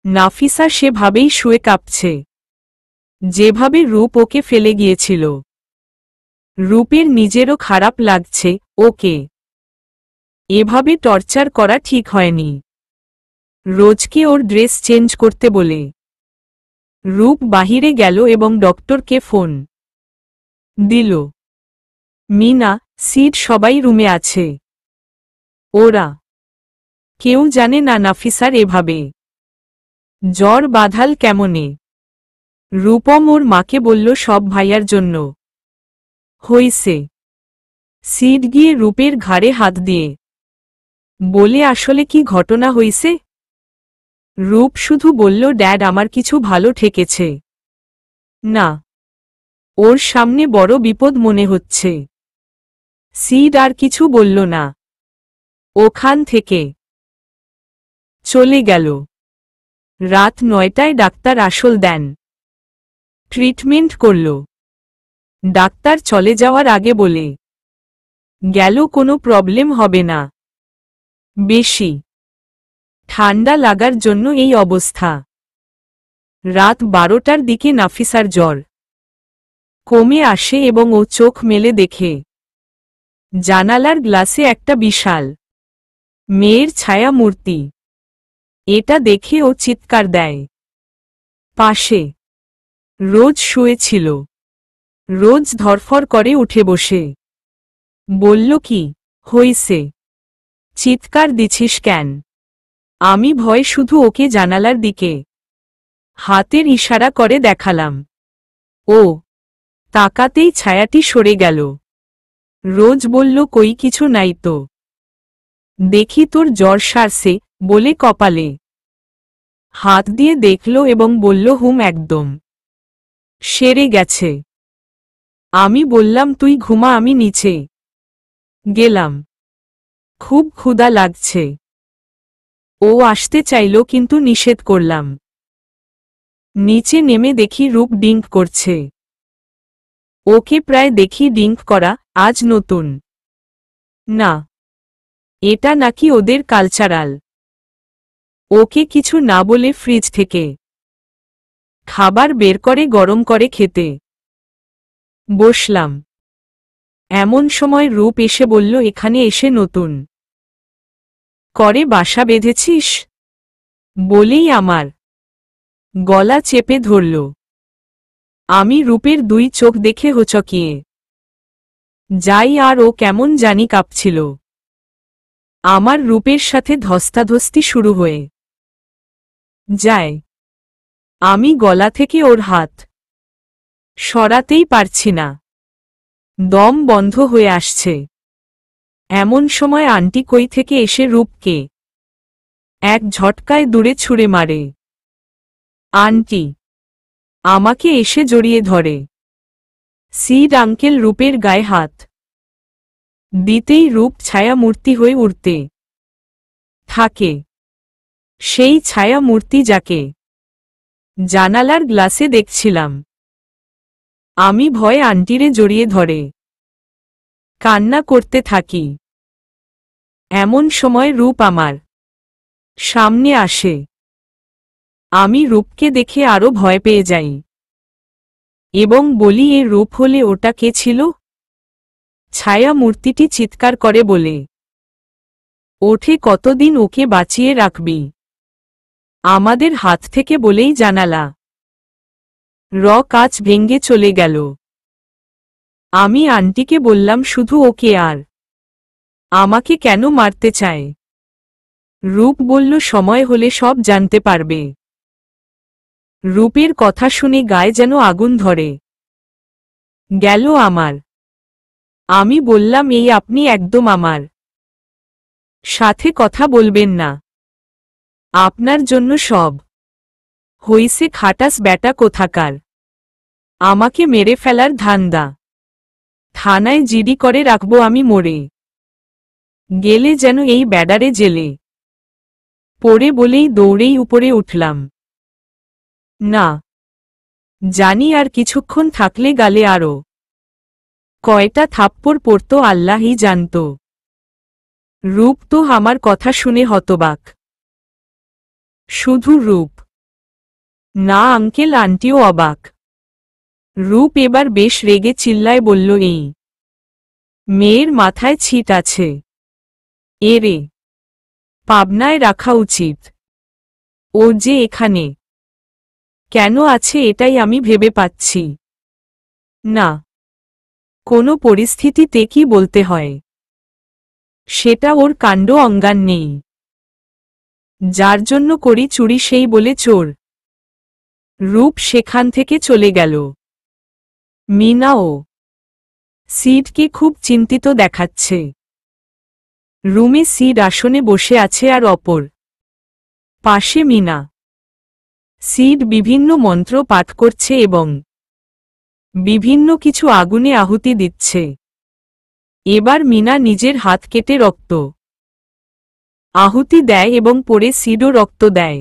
নাফিসা সেভাবেই শুয়ে কাঁপছে, যেভাবে রূপ ওকে ফেলে গিয়েছিল। রূপের নিজেরও খারাপ লাগছে, ওকে এভাবে টর্চার করা ঠিক হয়নি। রোজকে ওর ড্রেস চেঞ্জ করতে বলে রূপ বাহিরে গেল এবং ডক্টরকে ফোন দিল। মিনা, সিড সবাই রুমে আছে। ওরা কেউ জানে না নাফিসার এভাবে জ্বর বাঁধাল কেমনে। রূপম ওর মাকে বলল সব ভাইয়ার জন্য হইছে। সিড গিয়ে রূপের ঘাড়ে হাত দিয়ে বলে আসলে কি ঘটনা হইছে। রূপ শুধু বলল ড্যাড আমার কিছু ভালো ঠেকেছে না, ওর সামনে বড় বিপদ মনে হচ্ছে। সিড আর কিছু বলল না, ওখান থেকে চলে গেল। রাত 9টায় ডাক্তার আসল দেন, ট্রিটমেন্ট করল। ডাক্তার চলে যাওয়ার আগে বলে গেল কোনো প্রবলেম হবে না, বেশি ঠান্ডা লাগার জন্য এই অবস্থা। রাত 12টার দিকে নাফিসার জ্বর কমে আসে এবং ও চোখ মেলে দেখে জানালার গ্লাসে একটা বিশাল মেয়ের ছায়া মূর্তি। এটা দেখে ও চিৎকার দেয়। পাশে রোজ শুয়েছিল। রোজ ধরফর করে উঠে বসে বলল কি হইছে, চিৎকার দিছিস কেন? আমি ভয় শুধু ওকে জানালার দিকে হাতের ইশারা করে দেখালাম। ও তাকাতেই ছায়াটি সরে গেল। রোজ বলল কই কিছু নাই তো, দেখি তোর জ্বর সারছে বলে কপালে হাত দিয়ে দেখল এবং বলল হুম একদম সেরে গেছে। আমি বললাম তুই ঘুমা, আমি নিচে গেলাম, খুব ক্ষুধা লাগছে। ও আসতে চাইল কিন্তু নিষেধ করলাম। নিচে নেমে দেখি রূপ ডিঙ্ক করছে। ওকে প্রায় দেখি ডিঙ্ক করা, আজ নতুন না, এটা নাকি ওদের কালচারাল। ওকে কিছু না বলে ফ্রিজ থেকে খাবার বের করে গরম করে খেতে বসলাম। এমন সময় রূপ এসে বলল এখানে এসে নতুন করে বাসা বেঁধেছিস বলেই আমার গলা চেপে ধরল। আমি রূপের দুই চোখ দেখে হোঁচকিয়ে যাই আর ও কেমন জানি কাঁপছিল। আমার রূপের সাথে ধস্তাধস্তি শুরু হয়ে যায়। আমি গলা থেকে ওর হাত সরাতেই পারছি না, দম বন্ধ হয়ে আসছে। এমন সময় আন্টি কই থেকে এসে রূপকে এক ঝটকায় দূরে ছুঁড়ে মারে। আন্টি আমাকে এসে জড়িয়ে ধরে। সিড আঙ্কেল রূপের গায়ে হাত দিতেই রূপ ছায়া মূর্তি হয়ে উঠতে থাকে। সেই ছায়া মূর্তি যাকে জানালার গ্লাসে দেখছিলাম। আমি ভয়ে আন্টিরে জড়িয়ে ধরে কান্না করতে থাকি। এমন সময় রূপ আমার সামনে আসে। আমি রূপকে দেখে আরো ভয় পেয়ে যাই এবং বলি এ রূপ হলে ওটা কে ছিল? ছায়া মূর্তিটি চিৎকার করে বলে ওঠে কতদিন ওকে বাঁচিয়ে রাখবি আমাদের হাত থেকে বলেই জানালা কাঁচ ভেঙ্গে চলে গেল। আমি আন্টিকে বললাম শুধু ওকে আর আমাকে কেন মারতে চায়? রূপ বলল সময় হলে সব জানতে পারবে। রূপের কথা শুনে গায়ে যেন আগুন ধরে গেল আমার। আমি বললাম এই আপনি একদম আমার সাথে কথা বলবেন না, আপনার জন্য সব হইছে। খাটাস ব্যাটা কোথাকার, আমাকে মেরে ফেলার ধান্দা। থানায় জিডি করে রাখবো আমি মরে গেলে যেন এই ব্যাডারে জেলে পড়ে বলেই দৌড়েই উপরে উঠলাম। না জানি আর কিছুক্ষণ থাকলে গালে আরো কয়টা থাপ্পড় পড়ত আল্লাহই জানত। রূপ তো আমার কথা শুনে হতবাক। শুধু রূপ না আঙ্কেল আন্টিও অবাক। রূপ এবার বেশ রেগে চিল্লায় বলল, এই মেয়ের মাথায় ছিট আছে, এরে পাবনায় রাখা উচিত। ও যে এখানে কেন আছে এটাই আমি ভেবে পাচ্ছি না। কোনো পরিস্থিতিতে কি বলতে হয় সেটা ওর কাণ্ড অজ্ঞান নেই। যার জন্য করি চুরি সেই বলে চোর। রূপ সেখান থেকে চলে গেল। মিনা ও সিডকে খুব চিন্তিত দেখাচ্ছে। রুমে সিড আসনে বসে আছে আর অপর পাশে মিনা। সিড বিভিন্ন মন্ত্র পাঠ করছে এবং বিভিন্ন কিছু আগুনে আহুতি দিচ্ছে। এবার মিনা নিজের হাত কেটে রক্ত আহুতি দেয় এবং পরে সিডও রক্ত দেয়।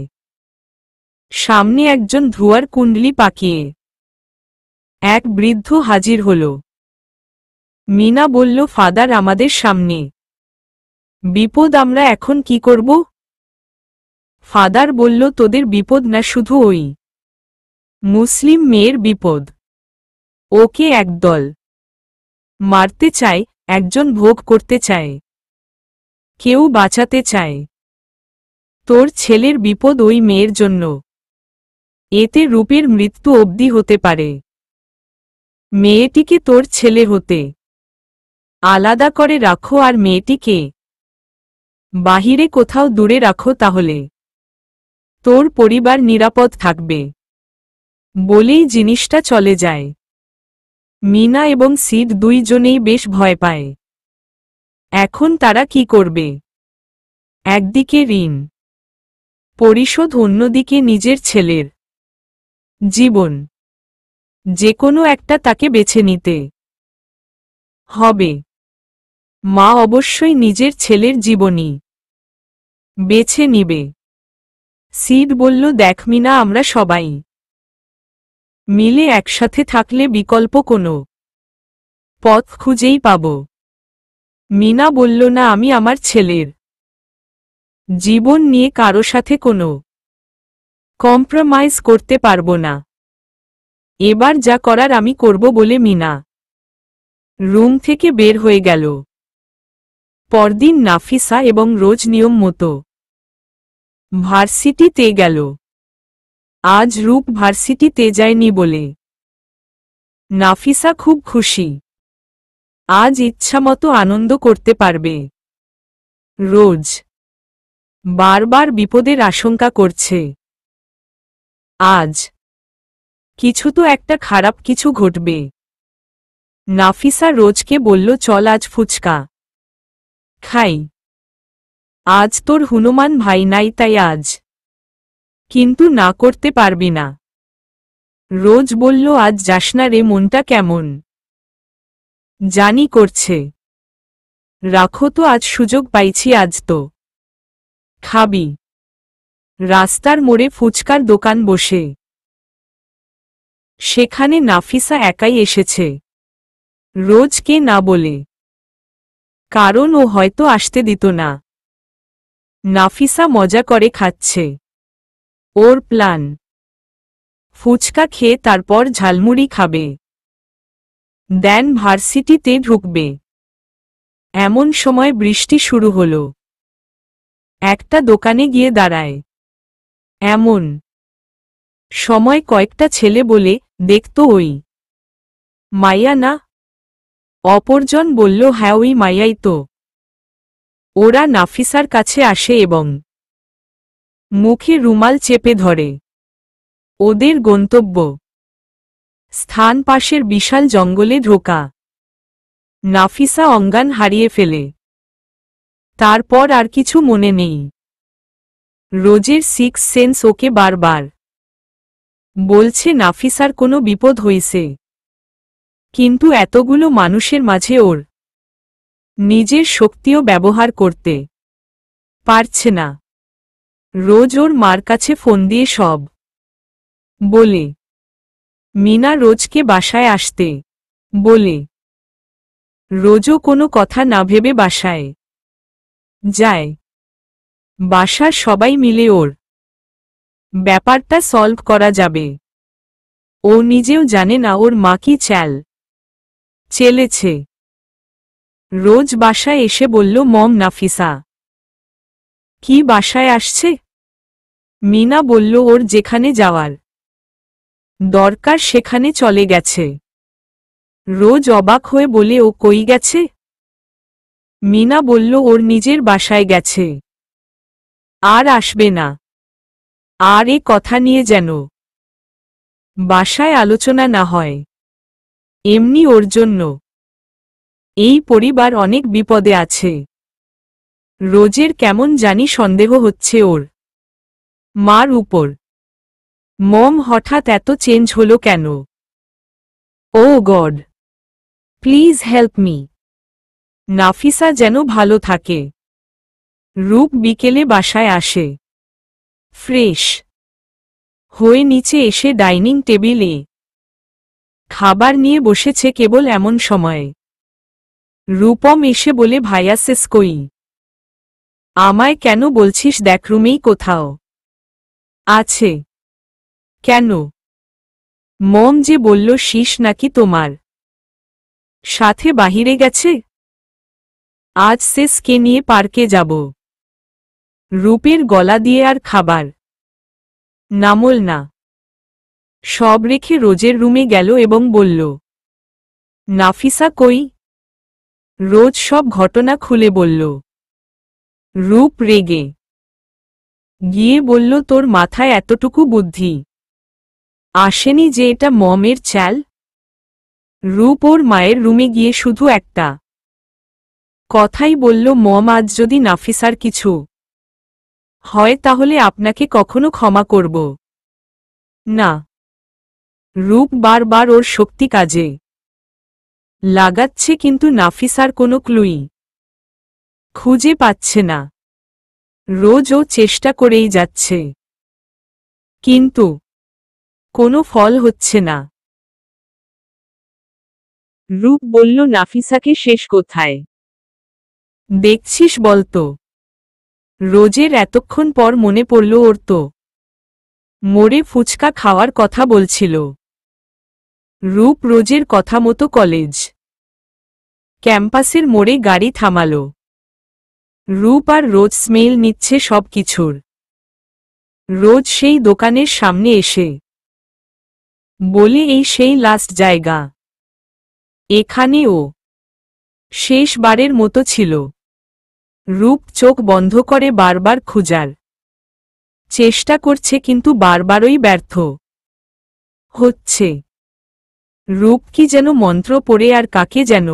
সামনে একজন ধোঁয়ার কুণ্ডলি পাকিয়ে এক বৃদ্ধ হাজির হল। মিনা বলল, ফাদার আমাদের সামনে বিপদ, আমরা এখন কি করব? ফাদার বলল, তোদের বিপদ না, শুধু ওই মুসলিম মেয়ের বিপদ। ওকে একদল মারতে চায়, একজন ভোগ করতে চায়, কেউ বাঁচাতে চায়। তোর ছেলের বিপদ ওই মেয়ের জন্য। এতে রূপের মৃত্যু অবধি হতে পারে। মেয়েটিকে তোর ছেলে হতে আলাদা করে রাখো আর মেয়েটিকে বাহিরে কোথাও দূরে রাখো, তাহলে তোর পরিবার নিরাপদ থাকবে। বলেই জিনিসটা চলে যায়। মিনা এবং সিড দুইজনেই বেশ ভয় পায়। এখন তারা কি করবে? একদিকে ঋণ পরিশোধ, অন্যদিকে নিজের ছেলের জীবন। যে কোনো একটা তাকে বেছে নিতে হবে। মা অবশ্যই নিজের ছেলের জীবনই বেছে নিবে। সিড বলল, দেখ মিনা, আমরা সবাই মিলে একসাথে থাকলে বিকল্প কোনো পথ খুঁজেই পাব। মিনা বলল, না, আমি আমার ছেলের জীবন নিয়ে কারো সাথে কোনো কম্প্রোমাইজ করতে পারব না। এবার যা করার আমি করব বলে মিনা রুম থেকে বের হয়ে গেল। পরদিন নাফিসা এবং রোজ নিয়ম মতো ভার্সিটিতে গেল। আজ রূপ ভার্সিটিতে যায়নি বলে নাফিসা খুব খুশি। আজ ইচ্ছামতো আনন্দ করতে পারবে। রোজ বারবার বিপদের আশঙ্কা করছে। আজ কিছু তো একটা খারাপ কিছু ঘটবে। নাফিসা রোজকে বলল, চল আজ ফুচকা খাই। আজ তোর হনুমান ভাই নাই, তাই আজ কিন্তু না করতে পারবি না। রোজ বলল, আজ যাস না রে, মনটা কেমন জানি করছে। রাখো তো, আজ সুযোগ পাইছি, আজ তো খাবি। রাস্তার মোড়ে ফুচকার দোকান বসে। সেখানে নাফিসা একাই এসেছে, রোজকে না বলে, কারণ ও হয়তো আসতে দিত না। নাফিসা মজা করে খাচ্ছে। ওর প্ল্যান ফুচকা খেয়ে তারপর ঝালমুড়ি খাবে, দেন ভার্সিটিতে ঢুকবে। এমন সময় বৃষ্টি শুরু হল। একটা দোকানে গিয়ে দাঁড়ায়। এমন সময় কয়েকটা ছেলে বলে, দেখতো ওই মাইয়া না? অপরজন বলল, হ্যাঁ ওই মাইয়াই তো। ওরা নাফিসার কাছে আসে এবং মুখে রুমাল চেপে ধরে। ওদের গন্তব্য স্থান পাশের বিশাল জঙ্গলে ঢোকা। নাফিসা অজ্ঞান হারিয়ে ফেলে। তারপর আর কিছু মনে নেই। রোজের সিক্স সেন্স ওকে বারবার বলছে নাফিসার কোনো বিপদ হইছে, কিন্তু এতগুলো মানুষের মাঝে ওর নিজের শক্তিও ব্যবহার করতে পারছে না। রোজ ওর মার কাছে ফোন দিয়ে সব বলে। মিনা রোজকে বাসায় আসতে বলে। রোজও কোনো কথা না ভেবে বাসায় যায়। বাসার সবাই মিলে ওর ব্যাপারটা সলভ করা যাবে। ও নিজেও জানে না ওর মা কি চাল চেলেছে। রোজ বাসায় এসে বলল, মম নাফিসা কি বাসায় আসছে? মিনা বলল, ওর যেখানে যাওয়ার দরকার সেখানে চলে গেছে। রোজ অবাক হয়ে বলে, ও কই গেছে? মিনা বলল, ওর নিজের বাসায় গেছে, আর আসবে না। আর এ কথা নিয়ে যেন বাসায় আলোচনা না হয়। এমনি ওর জন্য এই পরিবার অনেক বিপদে আছে। রোজের কেমন জানি সন্দেহ হচ্ছে ওর মার উপর। মম হঠাৎ এত চেঞ্জ হলো কেন? Oh God, please help me. Nafisa যেন ভালো থাকে। রূপ বিকেলে বাসায় আসে ফ্রেশ হয়ে নিচে এসে ডাইনিং টেবিলে খাবার নিয়ে বসেছে। কেবল এমন সময়ে রূপম এসে বলে, ভাইয়া শেষ কই? আমায় কেন বলছিস? দেখ, রুমেই কোথাও আছে। কেন? মম যে বলল শীষ নাকি তোমার সাথে বাহিরে গেছে। আজ শেষকে নিয়ে পার্কে যাব। রূপের গলা দিয়ে আর খাবার নামল না। সব রেখে রোজের রুমে গেল এবং বলল, নাফিসা কই? রোজ সব ঘটনা খুলে বলল। রূপ রেগে গিয়ে বলল, তোর মাথায় এতটুকু বুদ্ধি আসেনি যে এটা মমের চাল? রূপ ওর মায়ের রুমে গিয়ে শুধু একটা কথাই বলল, মম, আজ যদি নাফিসার কিছু হয় তাহলে আপনাকে কখনো ক্ষমা করব না। রূপ বারবার ওর শক্তি কাজে লাগাচ্ছে, কিন্তু নাফিসার কোনো ক্লুই খুঁজে পাচ্ছে না। রোজ ও চেষ্টা করেই যাচ্ছে, কিন্তু কোনো ফল হচ্ছে না। রূপ বলল, নাফিসাকে শেষ কোথায় দেখছিস বলতো? রোজের এতক্ষণ পর মনে পড়ল ওর তো মোড়ে ফুচকা খাওয়ার কথা বলছিল। রূপ রোজের কথা মতো কলেজ ক্যাম্পাসের মোড়ে গাড়ি থামালো। রূপ আর রোজ স্মেল নিচ্ছে সব কিছুর। রোজ সেই দোকানের সামনে এসে বলে, এই সেই লাস্ট জায়গা, এখানে ও শেষবারের মতো ছিল। রূপ চোখ বন্ধ করে বারবার খুঁজার চেষ্টা করছে, কিন্তু বারবারই ব্যর্থ হচ্ছে। রূপ কি যেন মন্ত্র পড়ে আর কাকে যেন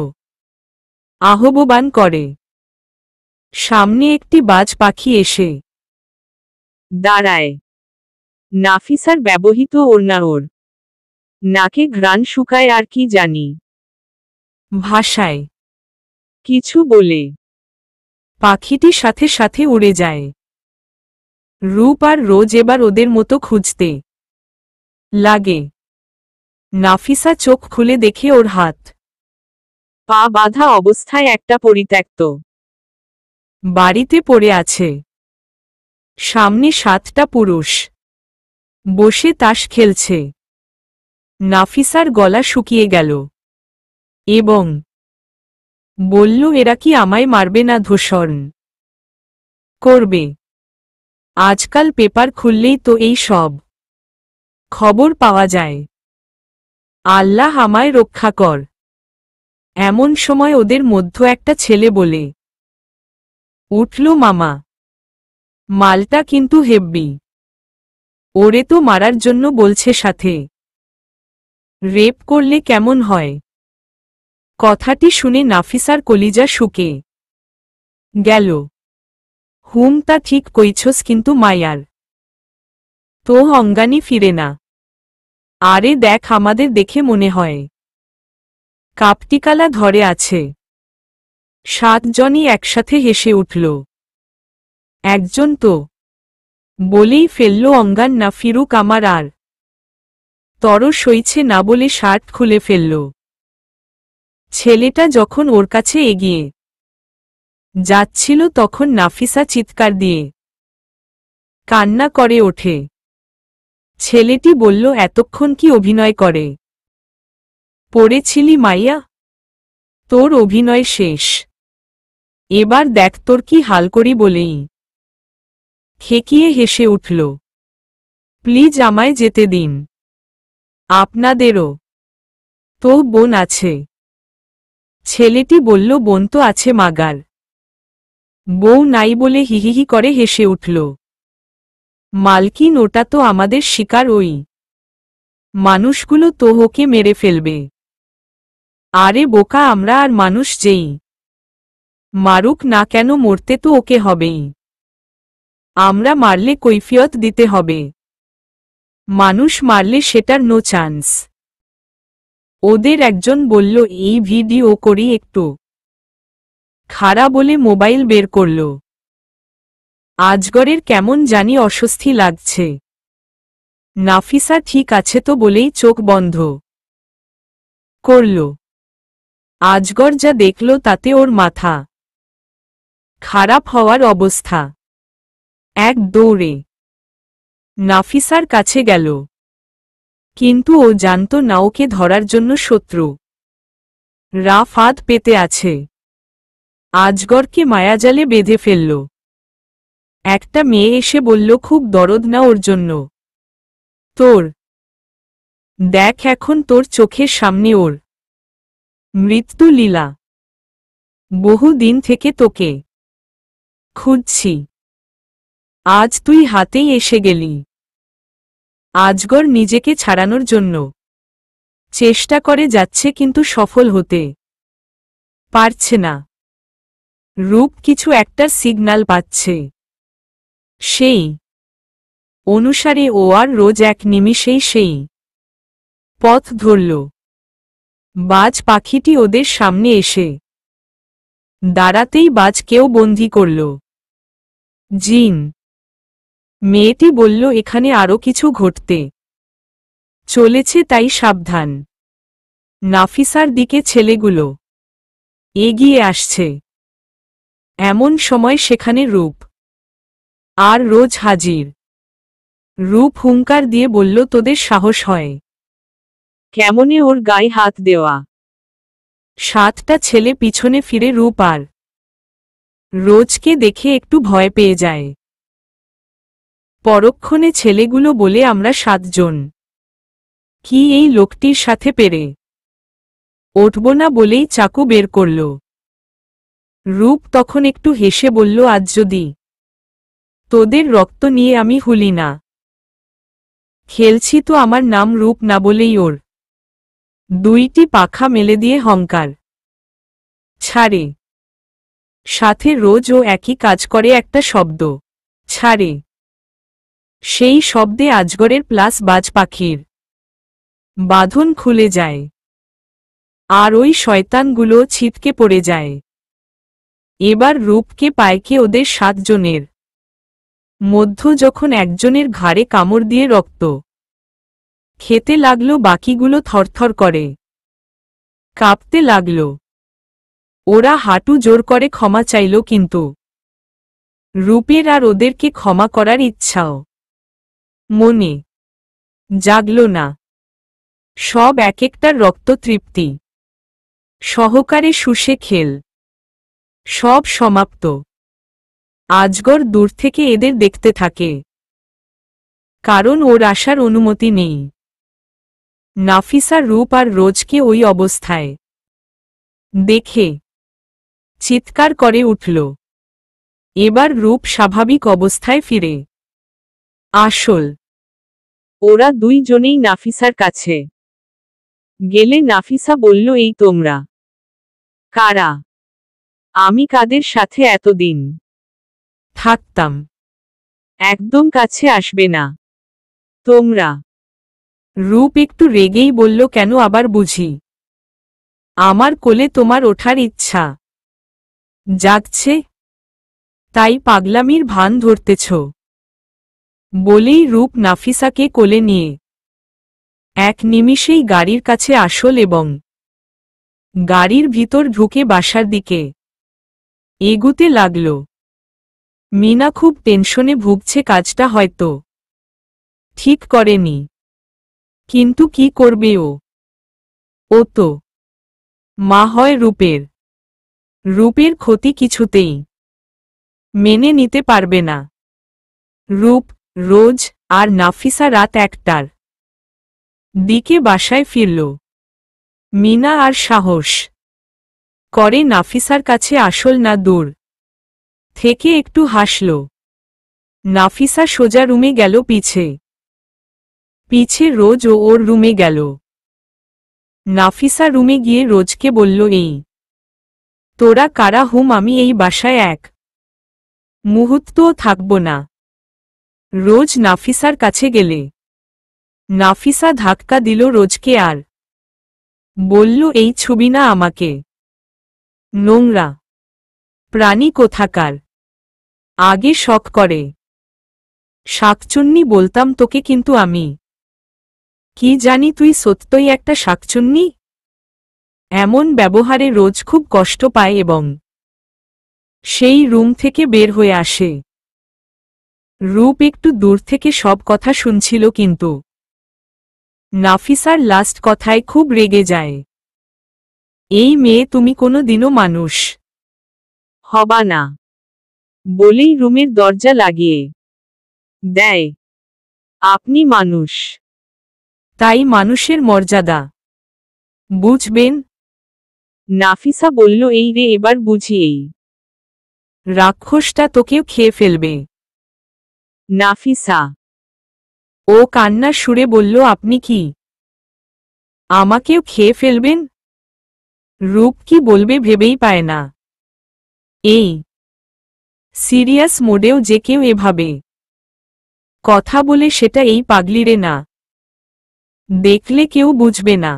আহ্বান করে। সামনে একটি বাজ পাখি এসে দাঁড়ায়। নাফিসার ব্যবহৃত ওড়না ওর নাকে ঘ্রাণ শুকায়, আর কি জানি ভাষায় কিছু বলে পাখিটি সাথে সাথে উড়ে যায়। রূপ আর রোজ এবার ওদের মতো খুঁজতে লাগে। নাফিসা চোখ খুলে দেখে ওর হাত পা বাঁধা অবস্থায় একটা পরিত্যক্ত বাড়িতে পড়ে আছে। সামনে 7টা পুরুষ বসে তাস খেলছে। নাফিসার গলা শুকিয়ে গেল এবং বলল, এরা কি আমায় মারবে না ধর্ষণ করবে? আজকাল পেপার খুললেই তো এই সব খবর পাওয়া যায়। আল্লাহ আমায় রক্ষা কর। এমন সময় ওদের মধ্যে একটা ছেলে বলে উঠল, মামা, মালটা কিন্তু হেব্বি। ওরে তো মারার জন্য বলছে, সাথে রেপ করলে কেমন হয়? কথাটি শুনে নাফিসার কলিজা শুকে গেল। হুম, তা ঠিক কইছস, কিন্তু মায়ার তো অঙ্গানি ফিরে না। আরে দেখ, আমাদের দেখে মনে হয় কাপটিকালা ধরে আছে। 7 জনই একসাথে হেসে উঠল। একজন তো বলেই ফেলল, অঙ্গান না ফিরুক আমার আর তর সইছে না, বলে শার্ট খুলে ফেলল। ছেলেটা যখন ওর কাছে এগিয়ে যাচ্ছিল তখন নাফিসা চিৎকার দিয়ে কান্না করে ওঠে। ছেলেটি বলল, এতক্ষণ কি অভিনয় করে পড়েছিলি মাইয়া? তোর অভিনয় শেষ, এবার দেখ তোর কি হাল করি বলেই। খেকিয়ে হেসে উঠল। প্লিজ আমায় যেতে দিন। আপনাদেরও তো বোন আছে। ছেলেটি বলল, বোন তো আছে মাগার, বউ নাই বলে হিহিহি করে হেসে উঠল। মালকিন, ওটা তো আমাদের শিকার, ওই মানুষগুলো তো ওকে মেরে ফেলবে। আরে বোকা, আমরা আর মানুষ যেই মারুক না কেন, মরতে তো ওকে হবেই। আমরা মারলে কৈফিয়ত দিতে হবে, মানুষ মারলে সেটার নো চান্স। ওদের একজন বলল, এই ভিডিও করি একটু। খাড়া বলে মোবাইল বের করল। আজগরের কেমন জানি অস্বস্তি লাগছে। নাফিসা ঠিক আছে তো বলেই চোখ বন্ধ করল। আজগর যা দেখল তাতে ওর মাথা খারাপ হওয়ার অবস্থা। এক দৌড়ে নাফিসার কাছে গেল, কিন্তু ও জানত না ওকে ধরার জন্য শত্রু রা ফাঁদ পেতে আছে। আজগরকে মায়াজালে বেঁধে ফেলল। একটা মেয়ে এসে বলল, খুব দরদ না ওর জন্য তোর? দেখ এখন তোর চোখের সামনে ওর মৃত্যু লীলা। বহু দিন থেকে তোকে খুঁজছি, আজ তুই হাতেই এসে গেলি। আজগর নিজেকে ছাড়ানোর জন্য চেষ্টা করে যাচ্ছে, কিন্তু সফল হতে পারছে না। রূপ কিছু একটা সিগন্যাল পাচ্ছে, সেই অনুসারে ও আর রোজ এক নিমিষেই সেই পথ ধরল। বাজ পাখিটি ওদের সামনে এসে দাঁড়াতেই বাজকেও বন্দী করল। জিন মেয়েটি বলল, এখানে আরো কিছু ঘটতে চলেছে, তাই সাবধান। নাফিসার দিকে ছেলেগুলো এগিয়ে আসছে। এমন সময় সেখানে রূপ আর রোজ হাজির। রূপ হুঙ্কার দিয়ে বলল, তোদের সাহস হয় কেমনে ওর গায়ে হাত দেওয়া? 7টা ছেলে পিছনে ফিরে রূপ আর রোজকে দেখে একটু ভয় পেয়ে যায়। পরক্ষণে ছেলেগুলো বলে, আমরা 7 জন কি এই লোকটির সাথে পেরে উঠব না বলেই চাকু বের করল। রূপ তখন একটু হেসে বলল, আজ যদি তোদের রক্ত নিয়ে আমি হুলি না খেলছি তো আমার নাম রূপ না বলেই ওর 2টি পাখা মেলে দিয়ে হংকার ছাড়ে। সাথে রোজ ও একই কাজ করে, একটা শব্দ ছাড়ে। সেই শব্দে আজগরের প্লাস বাজ পাখির বাঁধন খুলে যায়, আর ওই শয়তানগুলো ছিটকে পড়ে যায়। এবার রূপকে পায়কে ওদের 7 জনের মধ্য যখন একজনের ঘাড়ে কামড় দিয়ে রক্ত খেতে লাগলো, বাকিগুলো থরথর করে কাঁপতে লাগল। ওরা হাঁটু জোর করে ক্ষমা চাইল, কিন্তু রূপের আর ওদেরকে ক্ষমা করার ইচ্ছাও মনে জাগল না। সব এক একটার রক্ত তৃপ্তি সহকারে শুষে খেল। সব সমাপ্ত। আজগর দূর থেকে এদের দেখতে থাকে, কারণ ওর আসার অনুমতি নেই। নাফিসা রূপ আর রোজকে ওই অবস্থায় দেখে চিৎকার করে উঠল। এবার রূপ স্বাভাবিক অবস্থায় ফিরে আসল। ওরা 2 জনেই নাফিসার কাছে গেলে নাফিসা বলল, এই তোমরা কারা? আমি কাদের সাথে এতদিন থাকতাম? একদম কাছে আসবে না তোমরা। রূপ একটু রেগেই বলল, কেন আবার বুঝি আমার কোলে তোমার ওঠার ইচ্ছা জাগছে, তাই পাগলামির ভান ধরতেছ? বলেই রূপ নাফিসাকে কোলে নিয়ে এক নিমিষেই গাড়ির কাছে আসল এবং গাড়ির ভিতর ঢুকে বাসার দিকে এগুতে লাগল। মিনা খুব টেনশনে ভুগছে, কাজটা হয়তো ঠিক করেনি, কিন্তু কি করবে ও তো মা হয় রূপের। রূপের ক্ষতি কিছুতেই মেনে নিতে পারবে না। রূপ, রোজ আর নাফিসা রাত 1টার দিকে বাসায় ফিরল। মিনা আর সাহস করে নাফিসার কাছে আসল না দূর থেকে একটু হাসল। নাফিসা সোজা রুমে গেল, পিছে পিছে রোজ ওর রুমে গেল। নাফিসা রুমে গিয়ে রোজকে বলল, এই তোরা কারা হুম? আমি এই বাসায় এক মুহূর্তও থাকব না। রোজ নাফিসার কাছে গেলে নাফিসা ধাক্কা দিল রোজকে আর বলল, এই ছবি না আমাকে, নোংরা প্রাণী কোথাকার। আগে শখ করে শাকচুন্নি বলতাম তোকে, কিন্তু আমি কি জানি তুই সত্যই একটা শাকচুন্নি। এমন ব্যবহারে রোজ খুব কষ্ট পায় এবং সেই রুম থেকে বের হয়ে আসে। রূপ একটু দূর থেকে সব কথা শুনছিল, কিন্তু নাফিসার লাস্ট কথায় খুব রেগে যায়। এই মেয়ে তুমি কোনো দিনও মানুষ হবা না বলেই রুমের দরজা লাগিয়ে দেয়। আপনি মানুষ, তাই মানুষের মর্যাদা বুঝবেন। নাফিসা বলল, এই রে, এবার বুঝি এই রাক্ষসটা তোকেও খেয়ে ফেলবে। নাফিসা ও কান্নার সুরে বলল, আপনি কি আমাকেও খেয়ে ফেলবেন? রূপ কি বলবে ভেবেই পায় না। এই সিরিয়াস মোডেও যে কেউ এভাবে কথা বলে, সেটা এই পাগলিরে না দেখলে কেউ বুঝবে না।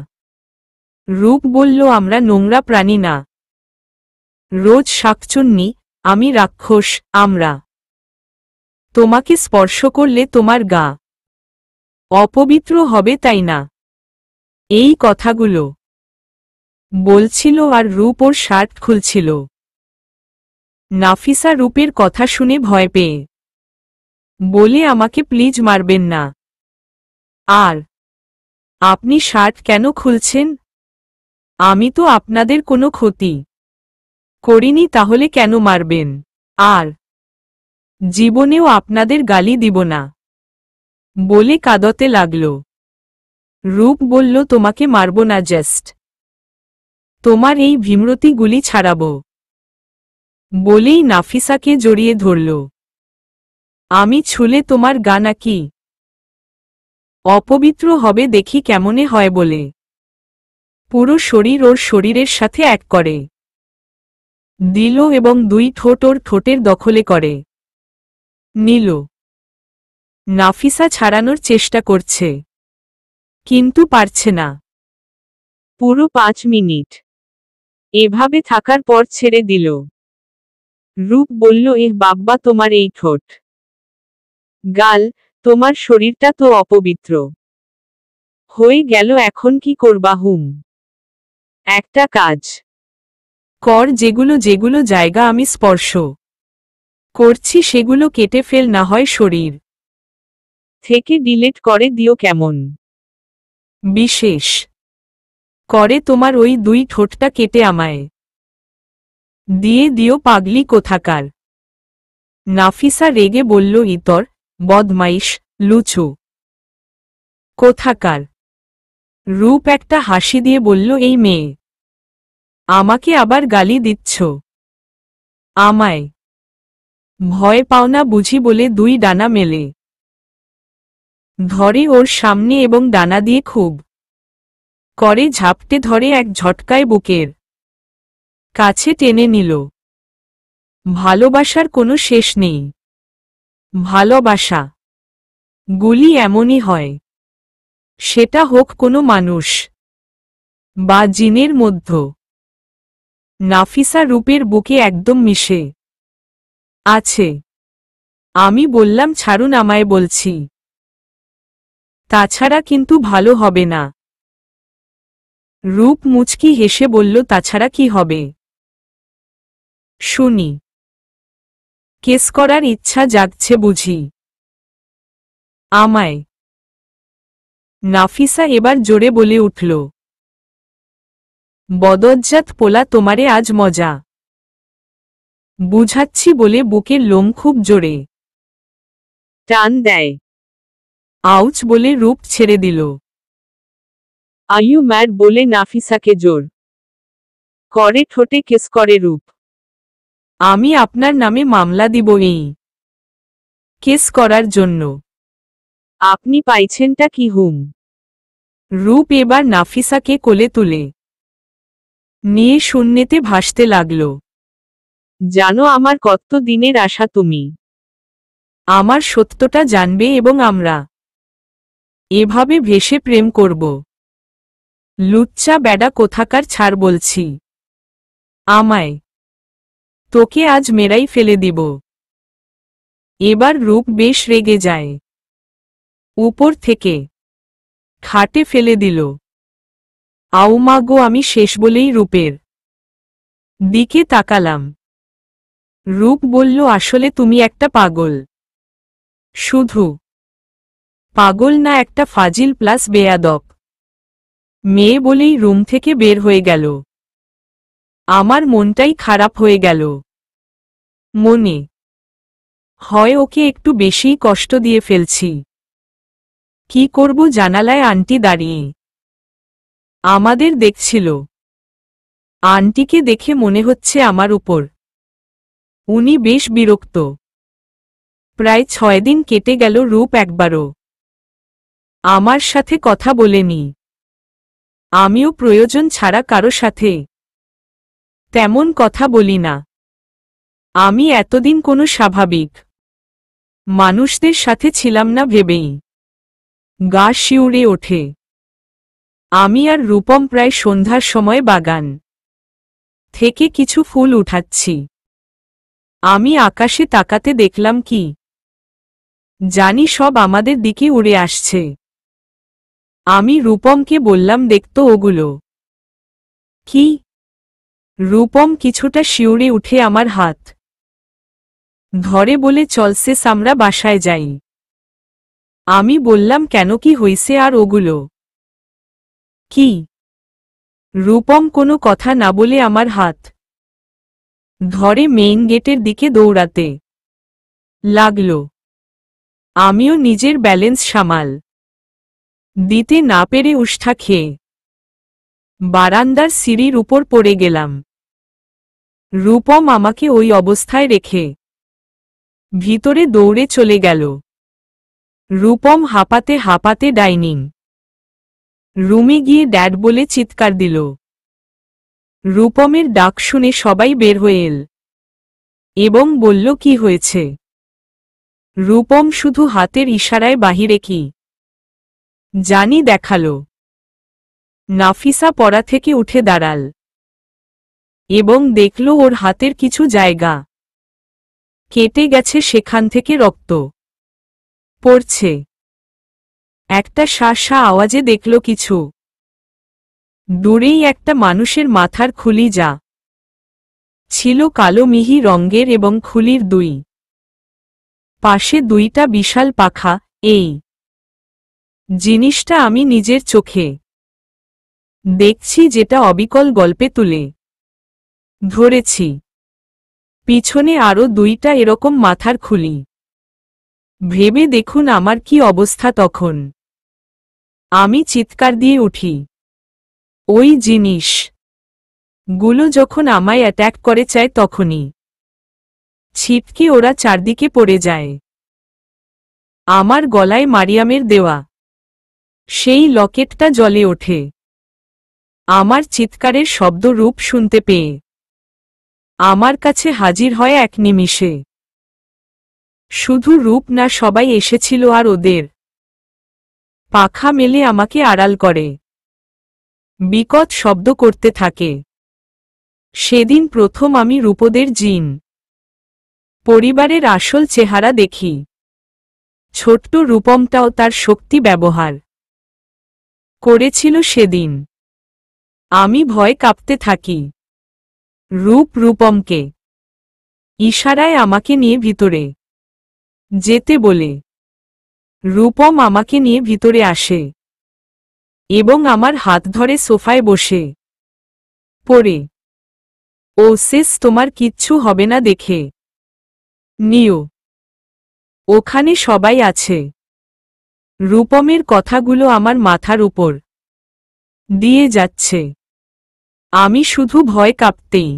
রূপ বলল, আমরা নোংরা প্রাণী না। রোজ শাকচুন্নি, আমি রাক্ষস। আমরা তোমাকে স্পর্শ করলে তোমার গা অপবিত্র হবে, তাই না? এই কথাগুলো বলছিল আর রূপ ওর শার্ট খুলছিল। নাফিসা রূপের কথা শুনে ভয় পেয়ে বলে, আমাকে প্লিজ মারবেন না। আর আপনি শার্ট কেন খুলছেন? আমি তো আপনাদের কোনো ক্ষতি করিনি, তাহলে কেন মারবেন? আর জীবনেও আপনাদের গালি দিব না বলে কাঁদতে লাগল। রূপ বলল, তোমাকে মারব না, জাস্ট তোমার এই ভীমরতিগুলি ছাড়াব বলেই নাফিসাকে জড়িয়ে ধরল। আমি ছুলে তোমার গা নাকি অপবিত্র হবে দেখি কেমনে হয় বলে পুরো শরীর ওর শরীরের সাথে এক করে দিল এবং দুই ঠোঁট ওর ঠোঁটের দখলে করে নিল। নাফিসা ছাড়ানোর চেষ্টা করছে, কিন্তু পারছে না। পুরো 5 মিনিট এভাবে থাকার পর ছেড়ে দিল। রূপ বলল, বাব্বা, তোমার এই ঠোঁট, গাল, তোমার শরীরটা তো অপবিত্র হয়ে গেল। এখন কি করবা হুম? একটা কাজ কর, যেগুলো যেগুলো জায়গা আমি স্পর্শ করছি সেগুলো কেটে ফেল, না হয় শরীর থেকে ডিলিট করে দিও। কেমন বিশেষ করে তোমার ওই 2 ঠোঁটটা কেটে আমায় দিয়ে দিও, পাগলি কোথাকার। নাফিসা রেগে বলল, ইতর বদমাইশ, লুচু কোথাকার। রূপ একটা হাসি দিয়ে বলল, এই মেয়ে আমাকে আবার গালি দিচ্ছ? আমায় ভয় পাও না বুঝি বলে 2 ডানা মেলে ধরে ওর সামনে এবং ডানা দিয়ে খুব করে ঝাপটে ধরে এক ঝটকায় বুকের কাছে টেনে নিল। ভালোবাসার কোনো শেষ নেই। ভালোবাসা গুলি এমনই হয়, সেটা হোক কোনো মানুষ বা জিনের মধ্য। নাফিসা রূপের বুকে একদম মিশে আছে। আমি বললাম, ছাড়ুন আমায় বলছি, তাছাড়া কিন্তু ভালো হবে না। রূপ মুচকি হেসে বলল, তাছাড়া কি হবে শুনি? কেস করার ইচ্ছা জাগছে বুঝি? আমায় নাফিসা এবার জোরে বলে উঠল, বদজ্জাত পোলা, তোমারে আজ মজা বুঝাচ্ছি বলে বুকের লোম খুব জোরে টান দেয়। আউচ বলে রূপ ছেড়ে দিল। আইউ ম্যাড বলে নাফিসাকে জোর করে ঠোঁটে কিস করে রূপ। আমি আপনার নামে মামলা দিব এই কেস করার জন্য। আপনি পাইছেনটা কি হুম? রূপ এবার নাফিসাকে কোলে তুলে নিয়ে শূন্যেতে ভাসতে লাগল। জানো আমার কত দিনের আশা তুমি আমার সত্যটা জানবে এবং আমরা এভাবে ভেসে প্রেম করব। লুচ্চা ব্যাডা কোথাকার, ছাড় বলছি আমায়, তোকে আজ মেরাই ফেলে দিব। এবার রূপ বেশ রেগে যায়, উপর থেকে খাটে ফেলে দিল। আউমা গো, আমি শেষ বলেই রূপের দিকে তাকালাম। রূপ বলল, আসলে তুমি একটা পাগল। শুধু পাগল না, একটা ফাজিল প্লাস বেয়াদব মেয়ে বলেই রুম থেকে বের হয়ে গেল। আমার মনটাই খারাপ হয়ে গেল। মনে হয় ওকে একটু বেশিই কষ্ট দিয়ে ফেলছি। কি করব? জানালায় আন্টি দাঁড়িয়ে আমাদের দেখছিল। আন্টিকে দেখে মনে হচ্ছে আমার উপর উনি বেশ বিরক্ত। প্রায় 6 দিন কেটে গেল, রূপ একবারও আমার সাথে কথা বলেনি। আমিও প্রয়োজন ছাড়া কারো সাথে তেমন কথা বলি না। আমি এতদিন কোনো স্বাভাবিক মানুষদের সাথে ছিলাম না ভেবেই গা শিউরে ওঠে। আমি আর রূপম প্রায় সন্ধ্যার সময় বাগান থেকে কিছু ফুল উঠাচ্ছি। আমি আকাশে তাকাতে দেখলাম কি জানি সব আমাদের দিকে উড়ে আসছে। আমি রূপমকে বললাম, দেখতো ওগুলো কি? রূপম কিছুটা শিউরে উঠে আমার হাত ধরে বলে, চলছে আমরা বাসায় যাই। আমি বললাম, কেন, কি হইছে? আর ওগুলো কি? রূপম কোনো কথা না বলে আমার হাত ধরে মেইন গেটের দিকে দৌড়াতে লাগল। আমিও নিজের ব্যালেন্স সামাল দিতে না পেরে উষ্ঠা খেয়ে বারান্দার সিঁড়ির উপর পড়ে গেলাম। রূপম আমাকে ওই অবস্থায় রেখে ভিতরে দৌড়ে চলে গেল। রূপম হাঁপাতে হাঁপাতে ডাইনিং রুমে গিয়ে ড্যাড বলে চিৎকার দিল। রূপমের ডাক শুনে সবাই বের হয়ে এল এবং বলল, কি হয়েছে? রূপম শুধু হাতের ইশারায় বাহিরে কি জানি দেখালো। নাফিসা পড়া থেকে উঠে দাঁড়াল এবং দেখল ওর হাতের কিছু জায়গা কেটে গেছে, সেখান থেকে রক্ত পড়ছে। একটা শা আওয়াজে দেখল কিছু দূরেই একটা মানুষের মাথার খুলি, যা ছিল কালো মিহি রঙের এবং খুলির দুই পাশে দুইটা বিশাল পাখা। এই জিনিসটা আমি নিজের চোখে দেখছি, যেটা অবিকল গল্পে তুলে ধরেছি। পিছনে আরও দুইটা এরকম মাথার খুলি। ভেবে দেখুন আমার কি অবস্থা তখন। আমি চিৎকার দিয়ে উঠি। ওই জিনিস গুলো যখন আমায় অ্যাট্যাক করে চায়, তখনই ছিটকে ওরা চারদিকে পড়ে যায়। আমার গলায় মারিয়ামের দেওয়া সেই লকেটটা জ্বলে ওঠে। আমার চিৎকারের শব্দ রূপ শুনতে পেয়ে আমার কাছে হাজির হয় এক নিমিষে। শুধু রূপ না, সবাই এসেছিল আর ওদের পাখা মেলে আমাকে আড়াল করে বিকট শব্দ করতে থাকে। সেদিন প্রথম আমি রূপদের জিন পরিবারের আসল চেহারা দেখি। ছোট্ট রূপমটাও তার শক্তি ব্যবহার করেছিল সেদিন। আমি ভয় কাঁপতে থাকি। রূপমকে ইশারায় আমাকে নিয়ে ভিতরে যেতে বলে। রূপম আমাকে নিয়ে ভিতরে আসে। এবং আমার হাত ধরে সোফায় বসে পড়ে, ও সিস, তোমার কিচ্ছু হবে না দেখে নিও, ওখানে সবাই আছে। রূপমের কথাগুলো আমার মাথার উপর দিয়ে যাচ্ছে, আমি শুধু ভয় কাঁপতেই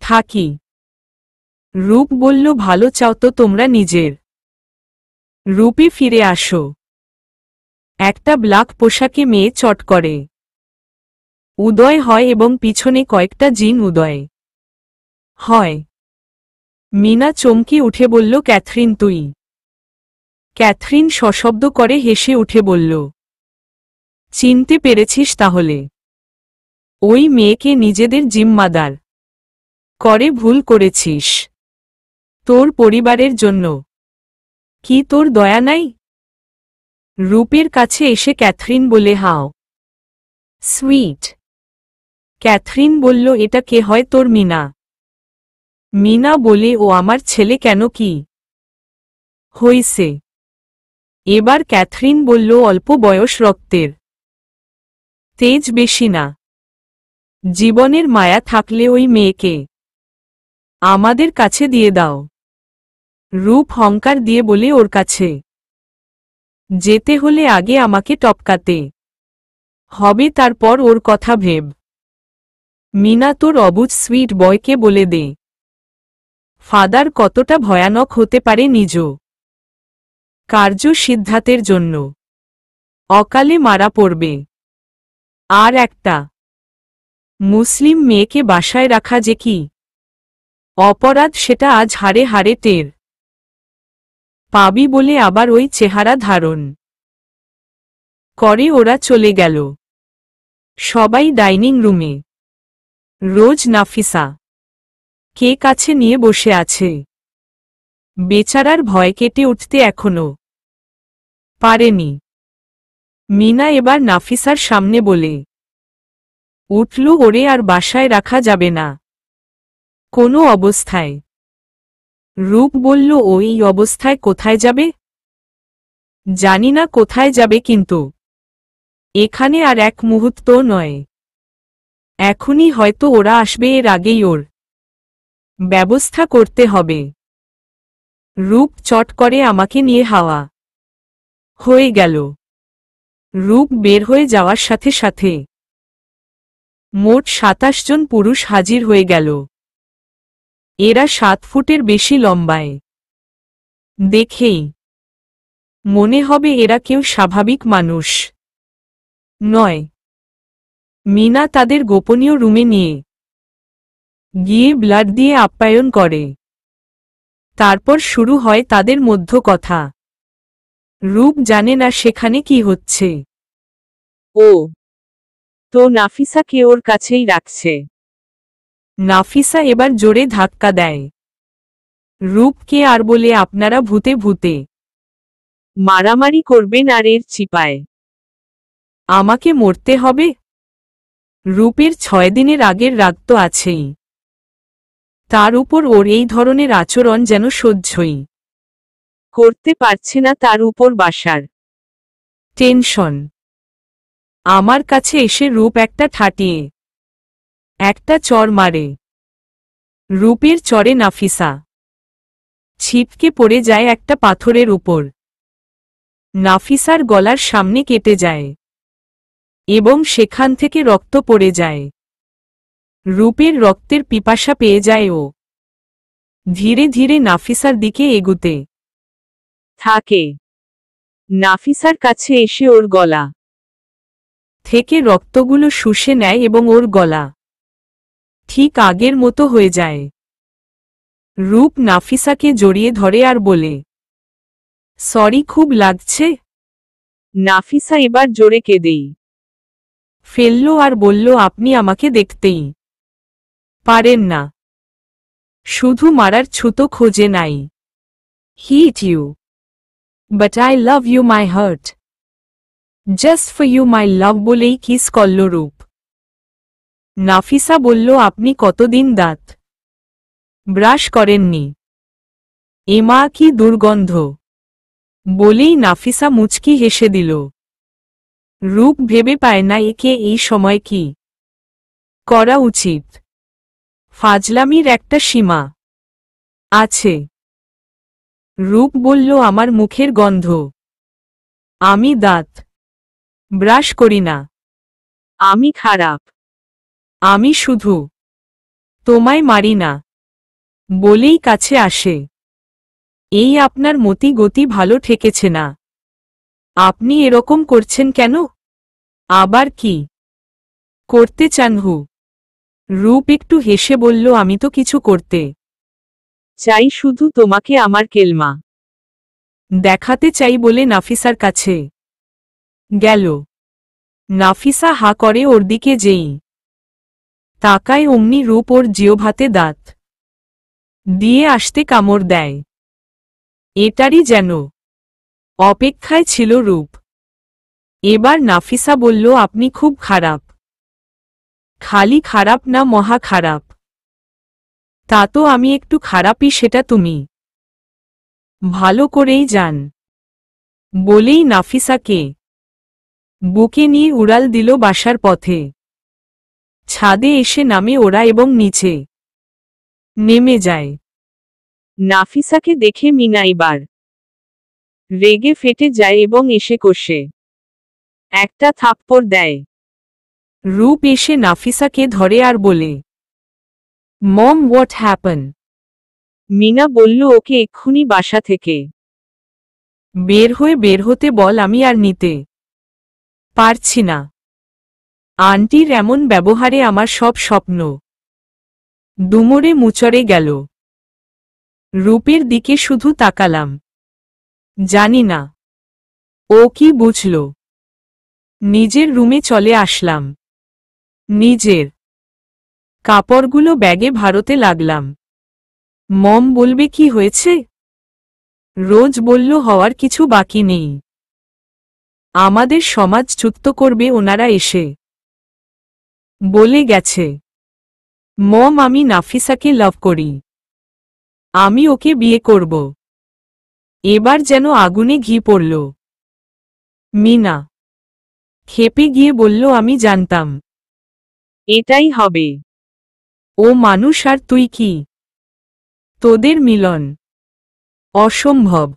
থাকি। রূপ বলল, ভালো চাও তো তোমরা নিজের রূপে ফিরে আসো। একটা ব্ল্যাক পোশাকে মেয়ে চট করে উদয় হয় এবং পিছনে কয়েকটা জিন উদয় হয়। মিনা চমকে উঠে বলল, ক্যাথরিন তুই? ক্যাথরিন সশব্দ করে হেসে উঠে বলল, চিনতে পেরেছিস তাহলে? ওই মেয়েকে নিজেদের জিম্মাদার করে ভুল করেছিস তোর পরিবারের জন্য। কি তোর দয়া নাই? রূপের কাছে এসে ক্যাথরিন বলে, হাও সুইট। ক্যাথরিন বলল, এটা কে হয় তোর মিনা? মিনা বলে, ও আমার ছেলে। কেন, কি হইছে? এবার ক্যাথরিন বলল, অল্প বয়স, রক্তের তেজ বেশি না। জীবনের মায়া থাকলে ওই মেয়েকে আমাদের কাছে দিয়ে দাও। রূপ হংকার দিয়ে বলে, ওর কাছে যেতে হলে আগে আমাকে টপকাতে হবে, তারপর ওর কথা ভেব। মিনা, তোর অবুঝ সুইট বয়কে বলে দে ফাদার কতটা ভয়ানক হতে পারে নিজ কার্য সিদ্ধান্তের জন্য অকালে মারা পড়বে। আর একটা মুসলিম মেয়েকে বাসায় রাখা যে কি অপরাধ, সেটা আজ হাড়ে হাড়ে টের পাবি বলে আবার ওই চেহারা ধারণ করে ওরা চলে গেল। সবাই ডাইনিং রুমে। রোজ নাফিসা কে কাছে নিয়ে বসে আছে। বেচারার ভয় কেটে উঠতে এখনো পারেনি। মিনা এবার নাফিসার সামনে বলে উঠল, ওরে আর বাসায় রাখা যাবে না কোনো অবস্থায়। রূপ বলল, ওই অবস্থায় কোথায় যাবে? জানি না কোথায় যাবে, কিন্তু এখানে আর এক মুহূর্ত নয়। এখনই হয়তো ওরা আসবে, এর আগেই ওর ব্যবস্থা করতে হবে। রূপ চট করে আমাকে নিয়ে হাওয়া হয়ে গেল। রূপ বের হয়ে যাওয়ার সাথে সাথে মোট ২৭ জন পুরুষ হাজির হয়ে গেল। এরা ৭ ফুটের বেশি লম্বায়। দেখেই মনে হবে এরা কেউ স্বাভাবিক মানুষ নয়। মিনা তাদের গোপনীয় রুমে নিয়ে গিয়ে ব্লাড দিয়ে আপ্যায়ন করে। তারপর শুরু হয় তাদের মধ্য কথা। রূপ জানে না সেখানে কি হচ্ছে। ও তো নাফিসাকে ওর কাছেই রাখছে। নাফিসা এবার জোরে ধাক্কা দেয় রূপকে আর বলে, আপনারা ভূতে ভূতে মারামারি করবেন আর এর চিপায় আমাকে মরতে হবে? রূপের ৬ দিনের আগের রাগ তো আছেই, তার উপর ওর এই ধরনের আচরণ যেন সহ্যই করতে পারছে না। তার উপর বাসার টেনশন। আমার কাছে এসে রূপ একটা ঠাটিয়ে একটা চর মারে। রূপের চরে নাফিসা ছিটকে পড়ে যায় একটা পাথরের উপর। নাফিসার গলার সামনে কেটে যায় এবং সেখান থেকে রক্ত পড়ে যায়। রূপের রক্তের পিপাসা পেয়ে যায় ও ধীরে ধীরে নাফিসার দিকে এগুতে থাকে। নাফিসার কাছে এসে ওর গলা থেকে রক্তগুলো শুষে নেয় এবং ওর গলা ঠিক আগের মতো হয়ে যায়। রূপ নাফিসাকে জড়িয়ে ধরে আর বলে, সরি, খুব লাগছে। নাফিসা এবার জোরে কেঁদেই ফেলল আর বলল, আপনি আমাকে দেখতেই পারেন না, শুধু মারার ছুতো খোঁজে নাই। Hit you but I love you my heart, just for you my love, বলেই কিস করল রূপ। নাফিসা বলল, আপনি কতদিন দাঁত ব্রাশ করেননি? এমা, কি দুর্গন্ধ, বলেই নাফিসা মুচকি হেসে দিল। রূপ ভেবে পায় না একে এই সময় কি করা উচিত। ফাজলামির একটা সীমা আছে। রূপ বলল, আমার মুখের গন্ধ। আমি দাঁত ব্রাশ করি না। আমি খারাপ। আমি শুধু তোমায় মারি না বলেই কাছে আসে। এই আপনার মতি গতি ভালো ঠেকেছে না। আপনি এরকম করছেন কেন? আবার কি করতে চান? রূপ একটু হেসে বলল, আমি তো কিছু করতে চাই, শুধু তোমাকে আমার কেলমা দেখাতে চাই বলে নাফিসার কাছে গেল। নাফিসা হা করে ওর দিকে যেই তাকায় অমনি রূপ ওর জিহ্বাতে দাঁত দিয়ে আসতে কামড় দেয়। এটারই যেন অপেক্ষায় ছিল রূপ। এবার নাফিসা বলল, আপনি খুব খারাপ। খালি খারাপ না, মহা খারাপ। তা তো আমি একটু খারাপই, সেটা তুমি ভালো করেই জান। বলেই নাফিসাকে বুকে নিয়ে উড়াল দিল বাসার পথে। ছাদে এসে নামে ওরা এবং নিচে নেমে যায়। নাফিসাকে দেখে মিনা এবার রেগে ফেটে যায় এবং এসে কষে একটা থাপ্পড় দেয়। রূপ এসে নাফিসাকে ধরে আর বলে, মম, হোয়াট হ্যাপেন? মিনা বলল, ওকে এক্ষুনি বাসা থেকে বের হতে বল, আমি আর নিতে পারছি না। আন্টির এমন ব্যবহারে আমার সব স্বপ্ন দুমড়ে মুচড়ে গেল। রূপের দিকে শুধু তাকালাম। জানি না ও কি বুঝল। নিজের রুমে চলে আসলাম। নিজের কাপড়গুলো ব্যাগে ভারতে লাগলাম। মম বলবে কি হয়েছে? রোজ বলল, হওয়ার কিছু বাকি নেই। আমাদের সমাজ চ্যুত করবে ওনারা এসে বলে গেছে। মম, আমি নাফিসাকে লাভ করি। আমি ওকে বিয়ে করব। এবার যেন আগুনে ঘি পড়ল। মিনা ক্ষেপে গিয়ে বলল, আমি জানতাম এটাই হবে। ও মানুষ আর তুই কি? তোদের মিলন অসম্ভব।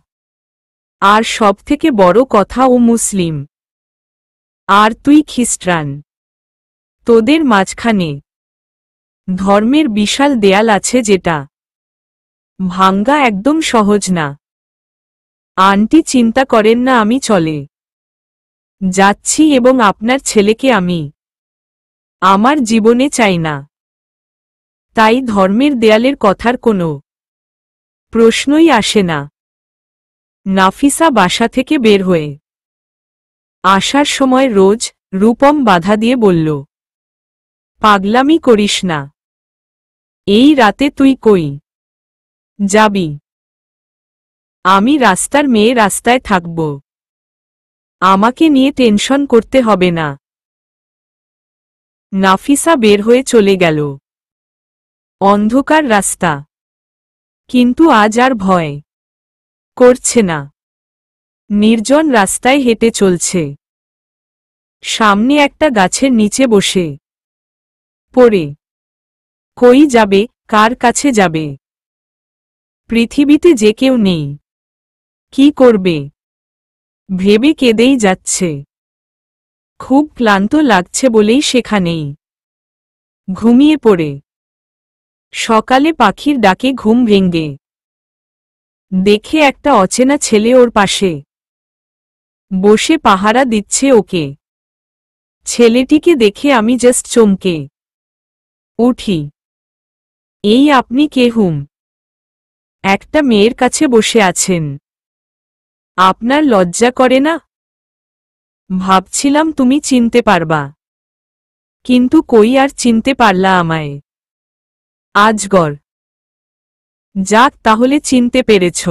আর সবথেকে বড় কথা, ও মুসলিম আর তুই খ্রিস্টান। তোদের মাঝখানে ধর্মের বিশাল দেয়াল আছে, যেটা ভাঙ্গা একদম সহজ না। আন্টি চিন্তা করেন না, আমি চলে যাচ্ছি এবং আপনার ছেলেকে আমি আমার জীবনে চাই না। তাই ধর্মের দেয়ালের কথার কোনো প্রশ্নই আসে না। নাফিসা বাসা থেকে বের হয়ে আসার সময় রোজ রূপম বাধা দিয়ে বলল, পাগলামি করিস না। এই রাতে তুই কই যাবি? আমি রাস্তার মেয়ে, রাস্তায় থাকব। আমাকে নিয়ে টেনশন করতে হবে না। নাফিসা বের হয়ে চলে গেল। অন্ধকার রাস্তা, কিন্তু আজ আর ভয় করছে না। নির্জন রাস্তায় হেঁটে চলছে। সামনে একটা গাছের নিচে বসে পড়ে কই যাবে, কার কাছে যাবে? পৃথিবীতে যে কেউ নেই, কি করবে ভেবে কেঁদেই যাচ্ছে। খুব ক্লান্ত লাগছে বলেই সেখানেই ঘুমিয়ে পড়ে। সকালে পাখির ডাকে ঘুম ভেঙ্গে দেখে একটা অচেনা ছেলে ওর পাশে বসে পাহারা দিচ্ছে ওকে। ছেলেটিকে দেখে আমি জাস্ট চমকে উঠি। এই আপনি কে? একটা মেয়ের কাছে বসে আছেন। আপনার লজ্জা করে না? ভাবছিলাম তুমি চিনতে পারবা, কিন্তু কই আর চিনতে পারলা আমায়। আজগর। যাক, তাহলে চিনতে পেরেছ।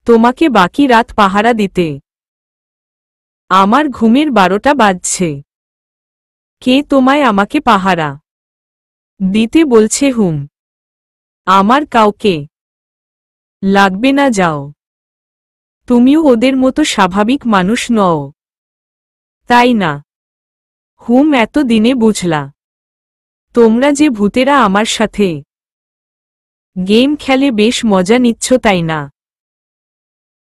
তোমাকে বাকি রাত পাহারা দিতে আমার ঘুমের 12টা বাজছে। কে তোমায় আমাকে পাহারা দিতে বলছে? আমার কাউকে লাগবে না, যাও। তুমিও ওদের মতো স্বাভাবিক মানুষ নও। তাই না? হুম, এত দিনে বুঝলা। তোমরা যে ভূতেরা আমার সাথে গেম খেলে বেশ মজা নিচ্ছ, তাই না?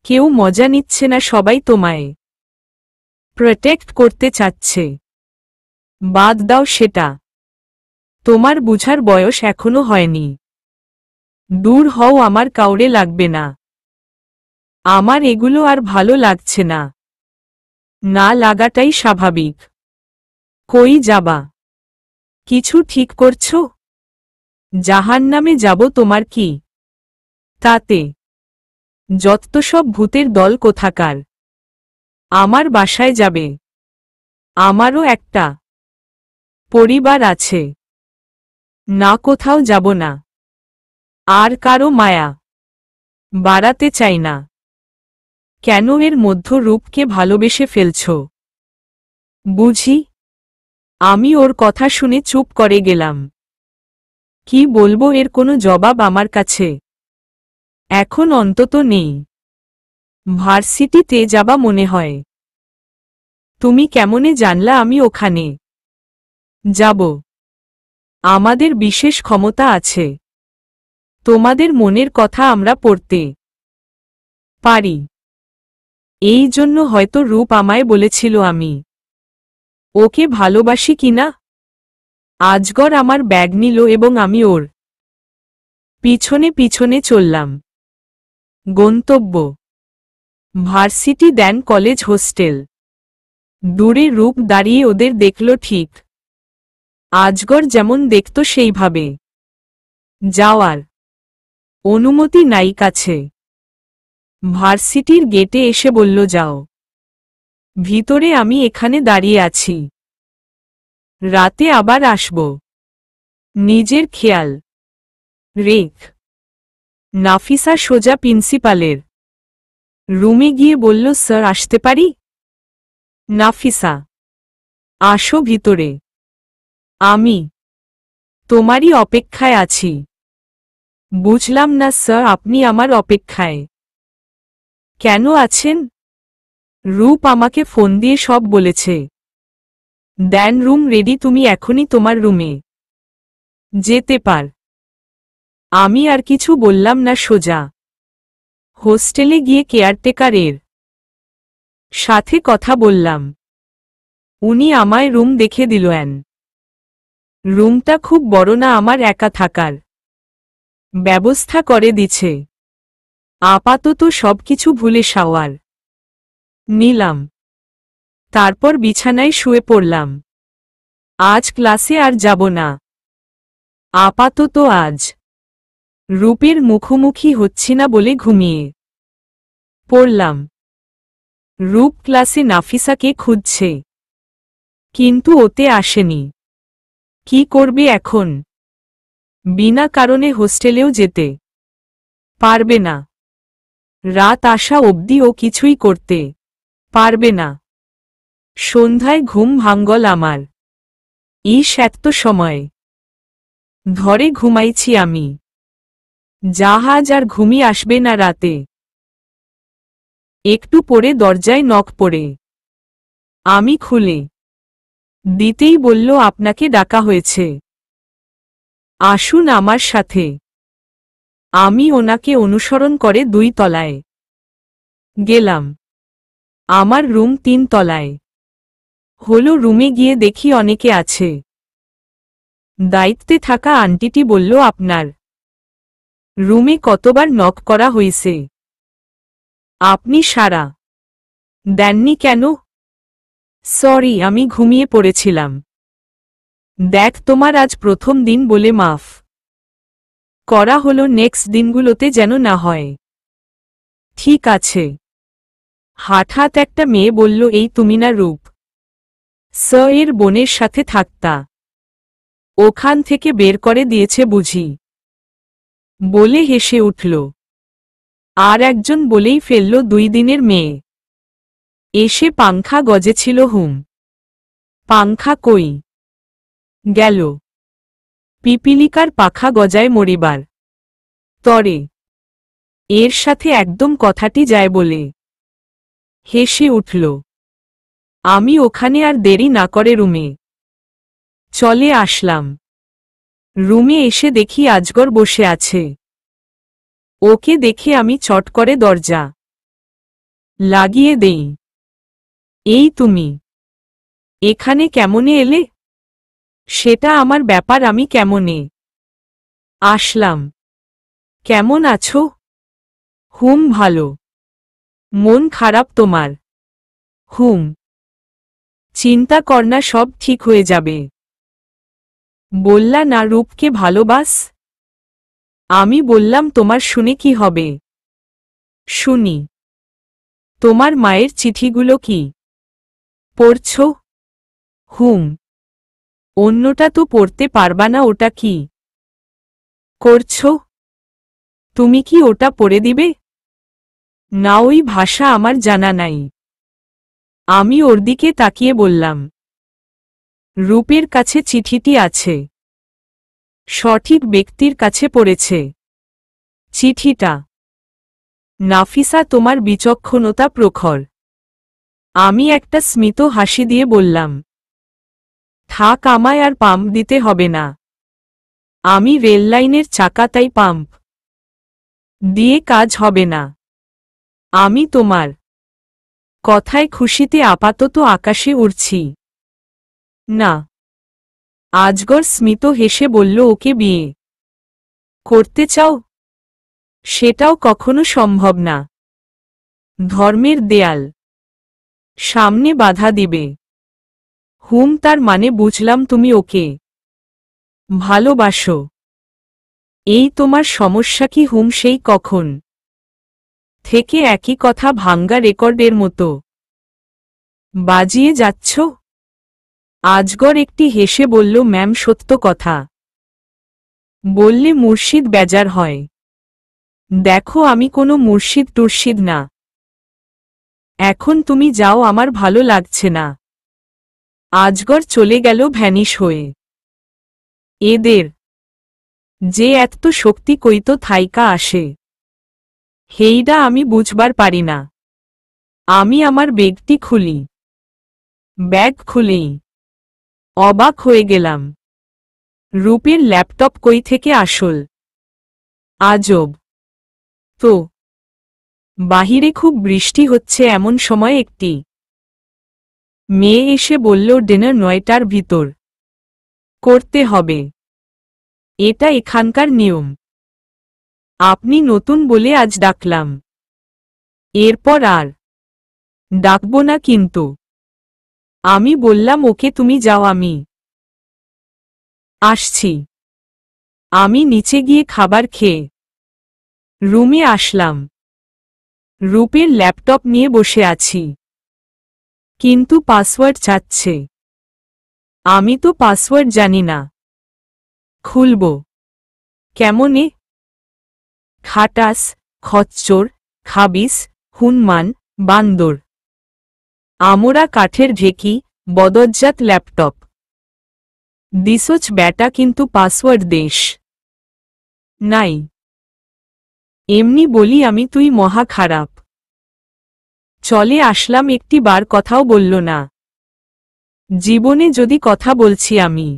কেউ মজা নিচ্ছে না, সবাই তোমায় প্রোটেক্ট করতে চাচ্ছে। বাদ দাও সেটা। তোমার বুঝার বয়স এখনো হয়নি। দূর হও, আমার কাউরে লাগবে না। আমার এগুলো আর ভালো লাগছে না। না লাগাটাই স্বাভাবিক। কই যাবা? কিছু ঠিক করছো? জাহান্নামে যাব তোমার কি তাতে? যত সব ভূতের দল কোথাকার। আমার বাসায় যাবে। আমারও একটা পরিবার আছে। না, কোথাও যাব না। আর কারো মায়া বাড়াতে চাই না। কেন এর মধ্য রূপকে ভালোবেসে ফেলছ বুঝি? আমি ওর কথা শুনে চুপ করে গেলাম। কি বলবো, এর কোনো জবাব আমার কাছে এখন অন্তত নেই। ভার্সিটিতে যাবা মনে হয়। তুমি কেমনে জানলা আমি ওখানে যাব? আমাদের বিশেষ ক্ষমতা আছে। তোমাদের মনের কথা আমরা পড়তে পারি। এই জন্য হয়তো রূপ আমায় বলেছিল আমি ওকে ভালোবাসি কিনা। আজগর আমার ব্যাগ নিল এবং আমি ওর পিছনে পিছনে চললাম। গন্তব্য ভার্সিটি দেন কলেজ হোস্টেল। দূরে রূপ দাঁড়িয়ে ওদের দেখল ঠিক আজগর যেমন দেখত সেইভাবে। যাওয়ার অনুমতি নাই কাছে। ভার্সিটির গেটে এসে বলল, যাও ভিতরে, আমি এখানে দাঁড়িয়ে আছি। রাতে আবার আসব। নিজের খেয়াল রেখ। নাফিসা সোজা প্রিন্সিপালের রুমে গিয়ে বলল, স্যার আসতে পারি? নাফিসা, আসো ভিতরে। আমি তোমারই অপেক্ষায় আছি। বুঝলাম না স্যার, আপনি আমার অপেক্ষায় কেন আছেন? রূপ আমাকে ফোন দিয়ে সব বলেছে। দেন রুম রেডি, তুমি এখনই তোমার রুমে যেতে পার। আমি আর কিছু বললাম না, সোজা হোস্টেলে গিয়ে কেয়ারটেকারের সাথে কথা বললাম। উনি আমায় রুম দেখে দিলেন। রুমটা খুব বড় না, আমার একা থাকার ব্যবস্থা করে দিছে। আপাতত সবকিছু ভুলে শাওয়ার নিলাম। তারপর বিছানায় শুয়ে পড়লাম। আজ ক্লাসে আর যাব না। আপাতত আজ রূপের মুখোমুখি হচ্ছি না বলে ঘুমিয়ে পড়লাম। রূপ ক্লাসে নাফিসাকে খুঁজছে, কিন্তু ওতে আসেনি। কি করবে এখন? বিনা কারণে হোস্টেলেও যেতে পারবে না। রাত আসা অবধি ও কিছুই করতে পারবে না। সন্ধ্যায় ঘুম ভাঙ্গল আমার। এত সময় ধরে ঘুমাইছি আমি। জাহাজ আর ঘুমি আসবে না রাতে। একটু পরে দরজায় নক পড়ে আমি খুলে দিতেই বলল, আপনাকে ডাকা হয়েছে, আসুন আমার সাথে। আমি ওনাকে অনুসরণ করে 2 তলায় গেলাম। আমার রুম 3 তলায়। হলো রুমে গিয়ে দেখি অনেকে আছে। দায়িত্বে থাকা আন্টিটি বলল, আপনার রুমে কতবার নক করা হয়েছে, আপনি সাড়া দেননি কেন? সরি, আমি ঘুমিয়ে পড়েছিলাম। দেখ, তোমার আজ প্রথম দিন বলে মাফ করা হলো, নেক্সট দিনগুলোতে যেন না হয়। ঠিক আছে। হঠাৎ একটা মেয়ে বলল, এই তুমি না রূপ এর বোনের সাথে থাকতা? ওখান থেকে বের করে দিয়েছে বুঝি? বলে হেসে উঠল। আর একজন বলেই ফেলল, 2 দিনের মেয়ে এসে পাংখা গজেছিল। হুম, পাংখা কই গেল? পিপিলিকার পাখা গজায় মরিবার তরে। এর সাথে একদম কথাটি যায় বলে হেসে উঠল। আমি ওখানে আর দেরি না করে রুমে চলে আসলাম। রুমে এসে দেখি আজগর বসে আছে। ওকে দেখে আমি চট করে দরজা লাগিয়ে দেই। এই তুমি এখানে কেমনে এলে? সেটা আমার ব্যাপার, আমি কেমনে আসলাম। কেমন আছো? ভালো। মন খারাপ তোমার? চিন্তা কর না, সব ঠিক হয়ে যাবে। বললা না রূপকে ভালোবাস। আমি বললাম তোমার শুনে কি হবে? শুনি। তোমার মায়ের চিঠিগুলো কি পড়ছ? অন্যটা তো পড়তে পারবা না, ওটা কি করছ? তুমি কি ওটা পড়ে দিবে? না, ওই ভাষা আমার জানা নাই। আমি ওর দিকে তাকিয়ে বললাম, রূপের কাছে চিঠিটি আছে। সঠিক ব্যক্তির কাছে পড়েছে চিঠিটা। নাফিসা, তোমার বিচক্ষণতা প্রখর। আমি একটা স্মিত হাসি দিয়ে বললাম, থাক, আমায় আর পাম্প দিতে হবে না। আমি রেললাইনের চাকা, তাই পাম্প দিয়ে কাজ হবে না। আমি তোমার কথায় খুশিতে আপাতত আকাশে উড়ছি। না। আজগর স্মিত হেসে বলল, ওকে বিয়ে করতে চাও? সেটাও কখনো সম্ভব না। ধর্মের দেয়াল সামনে বাধা দিবে। তার মানে বুঝলাম তুমি ওকে ভালোবাসো। এই তোমার সমস্যা কি? সেই কখন থেকে একই কথা ভাঙ্গা রেকর্ডের মতো বাজিয়ে যাচ্ছ। আজগর একটি হেসে বলল, ম্যাম, সত্য কথা বললে মুর্শিদ বেজার হয়। দেখো, আমি কোনো মুর্শিদ টুর্শিদ না। এখন তুমি যাও, আমার ভালো লাগছে না। আজগর চলে গেল ভ্যানিশ হয়ে। এদের যে এত শক্তি কইত থাইকা আসে, হেইডা আমি বুঝবার পারি না। আমি আমার ব্যাগটি খুলি। ব্যাগ খুলেই অবাক হয়ে গেলাম। রূপের ল্যাপটপ কই থেকে আসল। আজব তো। বাহিরে খুব বৃষ্টি হচ্ছে, এমন সময় একটি মেয়ে এসে বলল, ডিনার 9টার ভিতর করতে হবে। এটা এখানকার নিয়ম। আপনি নতুন বলে আজ ডাকলাম, এরপর আর ডাকব না কিন্তু। আমি বললাম, ওকে, তুমি যাও, আমি আসছি। আমি নিচে গিয়ে খাবার খেয়ে রুমে আসলাম। রূপের ল্যাপটপ নিয়ে বসে আছি, কিন্তু পাসওয়ার্ড চাচ্ছে। আমি তো পাসওয়ার্ড জানি না। খুলব কেমনে? খাটাস, খচ্চর, খাবিস, হুনমান, বান্দর, আমোরা কাঠের ঢেকি, বদজ্জাত ল্যাপটপ দিসোচ ব্যাটা, কিন্তু পাসওয়ার্ড দেশ নাই। এমনি বলি আমি, তুই মহা খারাপ। চলে আসলাম, একটি বার কথাও বলল না। জীবনে যদি কথা বলছি আমি।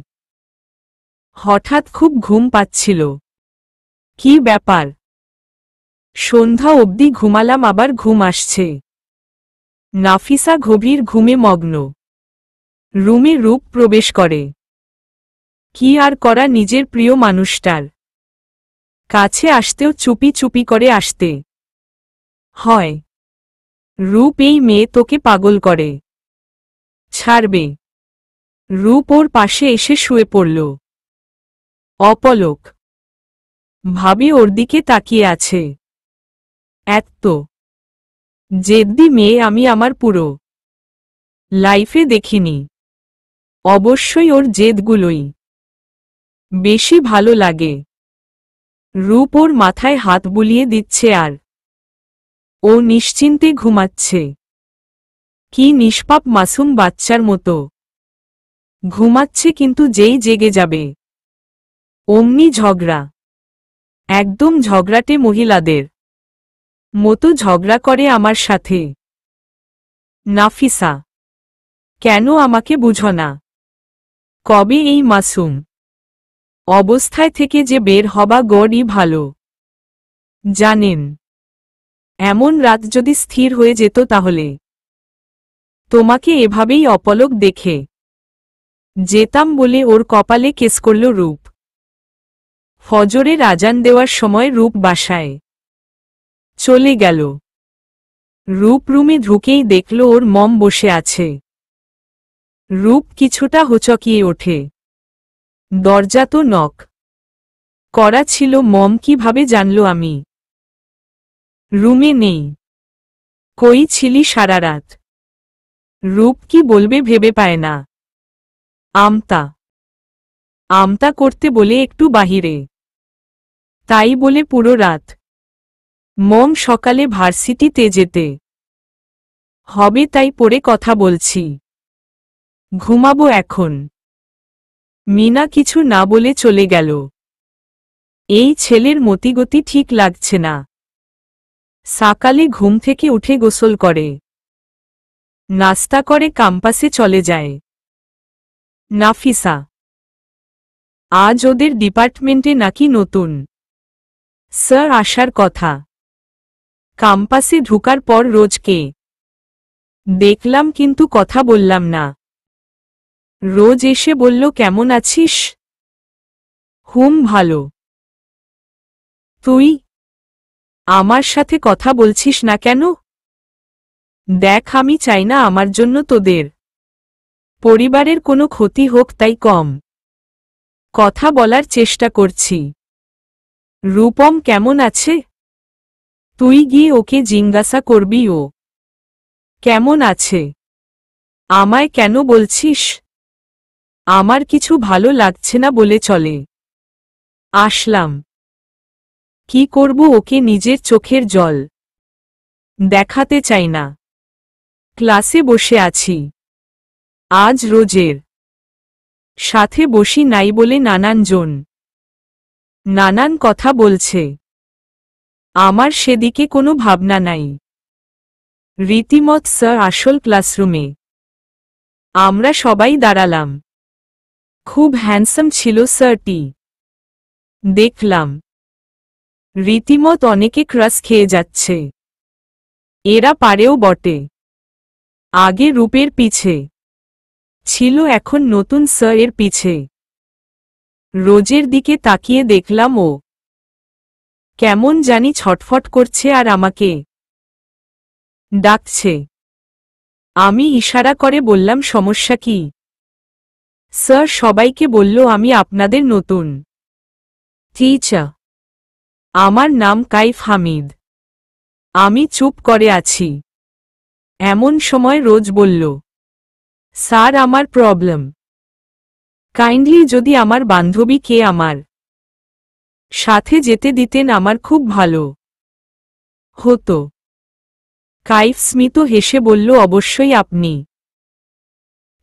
হঠাৎ খুব ঘুম পাচ্ছিল। কি ব্যাপার? সন্ধ্যা অবধি ঘুমালাম, আবার ঘুম আসছে। নাফিসা গভীর ঘুমে মগ্ন। রুমে রূপ প্রবেশ করে। কি আর করা, নিজের প্রিয় মানুষটার কাছে আসতেও চুপি চুপি করে আসতে হয়। রূপ, এই মেয়ে তোকে পাগল করে ছাড়বে? রূপ ওর পাশে এসে শুয়ে পড়ল। অপলক ভাবে ওর দিকে তাকিয়ে আছে। এত জেদ্দি মেয়ে আমি আমার পুরো লাইফে দেখিনি। অবশ্যই ওর জেদগুলোই বেশি ভালো লাগে। রূপ ওর মাথায় হাত বুলিয়ে দিচ্ছে আর ও নিশ্চিন্তে ঘুমাচ্ছে। কি নিষ্পাপ মাসুম বাচ্চার মতো ঘুমাচ্ছে, কিন্তু যেই জেগে যাবে অমনি ঝগড়া। একদম ঝগড়াটে মহিলাদের মতো ঝগড়া করে আমার সাথে। নাফিসা কেন আমাকে বুঝো না? কবে এই মাসুম অবস্থায় থেকে যে বের হবা গড়ই ভালো। জানেন, এমন রাত যদি স্থির হয়ে যেত তাহলে তোমাকে এভাবেই অপলক দেখে যেতাম বলে ওর কপালে কেস করল রূপ। ফজরের আজান দেওয়ার সময় রূপ বাসায় চলে গেল। রূপ রুমে ঢুকেই দেখল ওর মম বসে আছে। রূপ কিছুটা হোঁচকিয়ে ওঠে। দরজা তো নক করা ছিল, মম কিভাবে জানল আমি রুমে নেই? কই ছিলি সারা রাত? রূপ কি বলবে ভেবে পায় না। আমতা আমতা করতে বলে একটু বাহিরে, তাই বলে পুরো রাত। মম সকালে ভার্সিটিতে যেতে হবে, তাই পড়ে কথা বলছি। ঘুমাবো এখন। মিনা কিছু না বলে চলে গেল। এই ছেলের মতিগতি ঠিক লাগছে না। সকালে ঘুম থেকে উঠে গোসল করে, নাস্তা করে ক্যাম্পাসে চলে যায়। নাফিসা আজ ওদের ডিপার্টমেন্টে নাকি নতুন স্যার আসার কথা। ক্যাম্পাসে ঢুকার পর রোজকে দেখলাম কিন্তু কথা বললাম না। রোজ এসে বলল কেমন আছিস? ভালো। তুই আমার সাথে কথা বলছিস না কেন? দেখ, আমি চাই না আমার জন্য তোদের পরিবারের কোনো ক্ষতি হোক, তাই কম কথা বলার চেষ্টা করছি। রূপম কেমন আছে? তুই গিয়ে ওকে জিজ্ঞাসা করবি ও কেমন আছে। আমায় কেন বলছিস? আমার কিছু ভালো লাগছে না বলে চলে আসলাম। কি করব ওকে? নিজের চোখের জল দেখাতে চাই না। ক্লাসে বসে আছি, আজ রোজের সাথে বসি নাই বলে নানান কথা বলছে। আমার সেদিকে কোনো ভাবনা নাই। রীতিমত স্যার আসল ক্লাসরুমে। আমরা সবাই দাঁড়ালাম। খুব হ্যান্ডসাম ছিল স্যারটি। দেখলাম রীতিমত অনেকে ক্রাশ খেয়ে যাচ্ছে। এরা পারেও বটে। আগে রূপের পিছে ছিল, এখন নতুন স্যার এর পিছে। রোজের দিকে তাকিয়ে দেখলাম ও কেমন জানি ছটফট করছে আর আমাকে ডাকছে। আমি ইশারা করে বললাম সমস্যা কি? স্যার সবাইকে বলল আমি আপনাদের নতুন টিচার। আমার নাম কাইফ হামিদ। আমি চুপ করে আছি। এমন সময় রোজ বলল, স্যার আমার প্রবলেম। কাইন্ডলি যদি আমার বান্ধবীকে আমার সাথে যেতে দিতেন আমার খুব ভালো হতো। কাইফ স্মিত হেসে বলল, অবশ্যই আপনি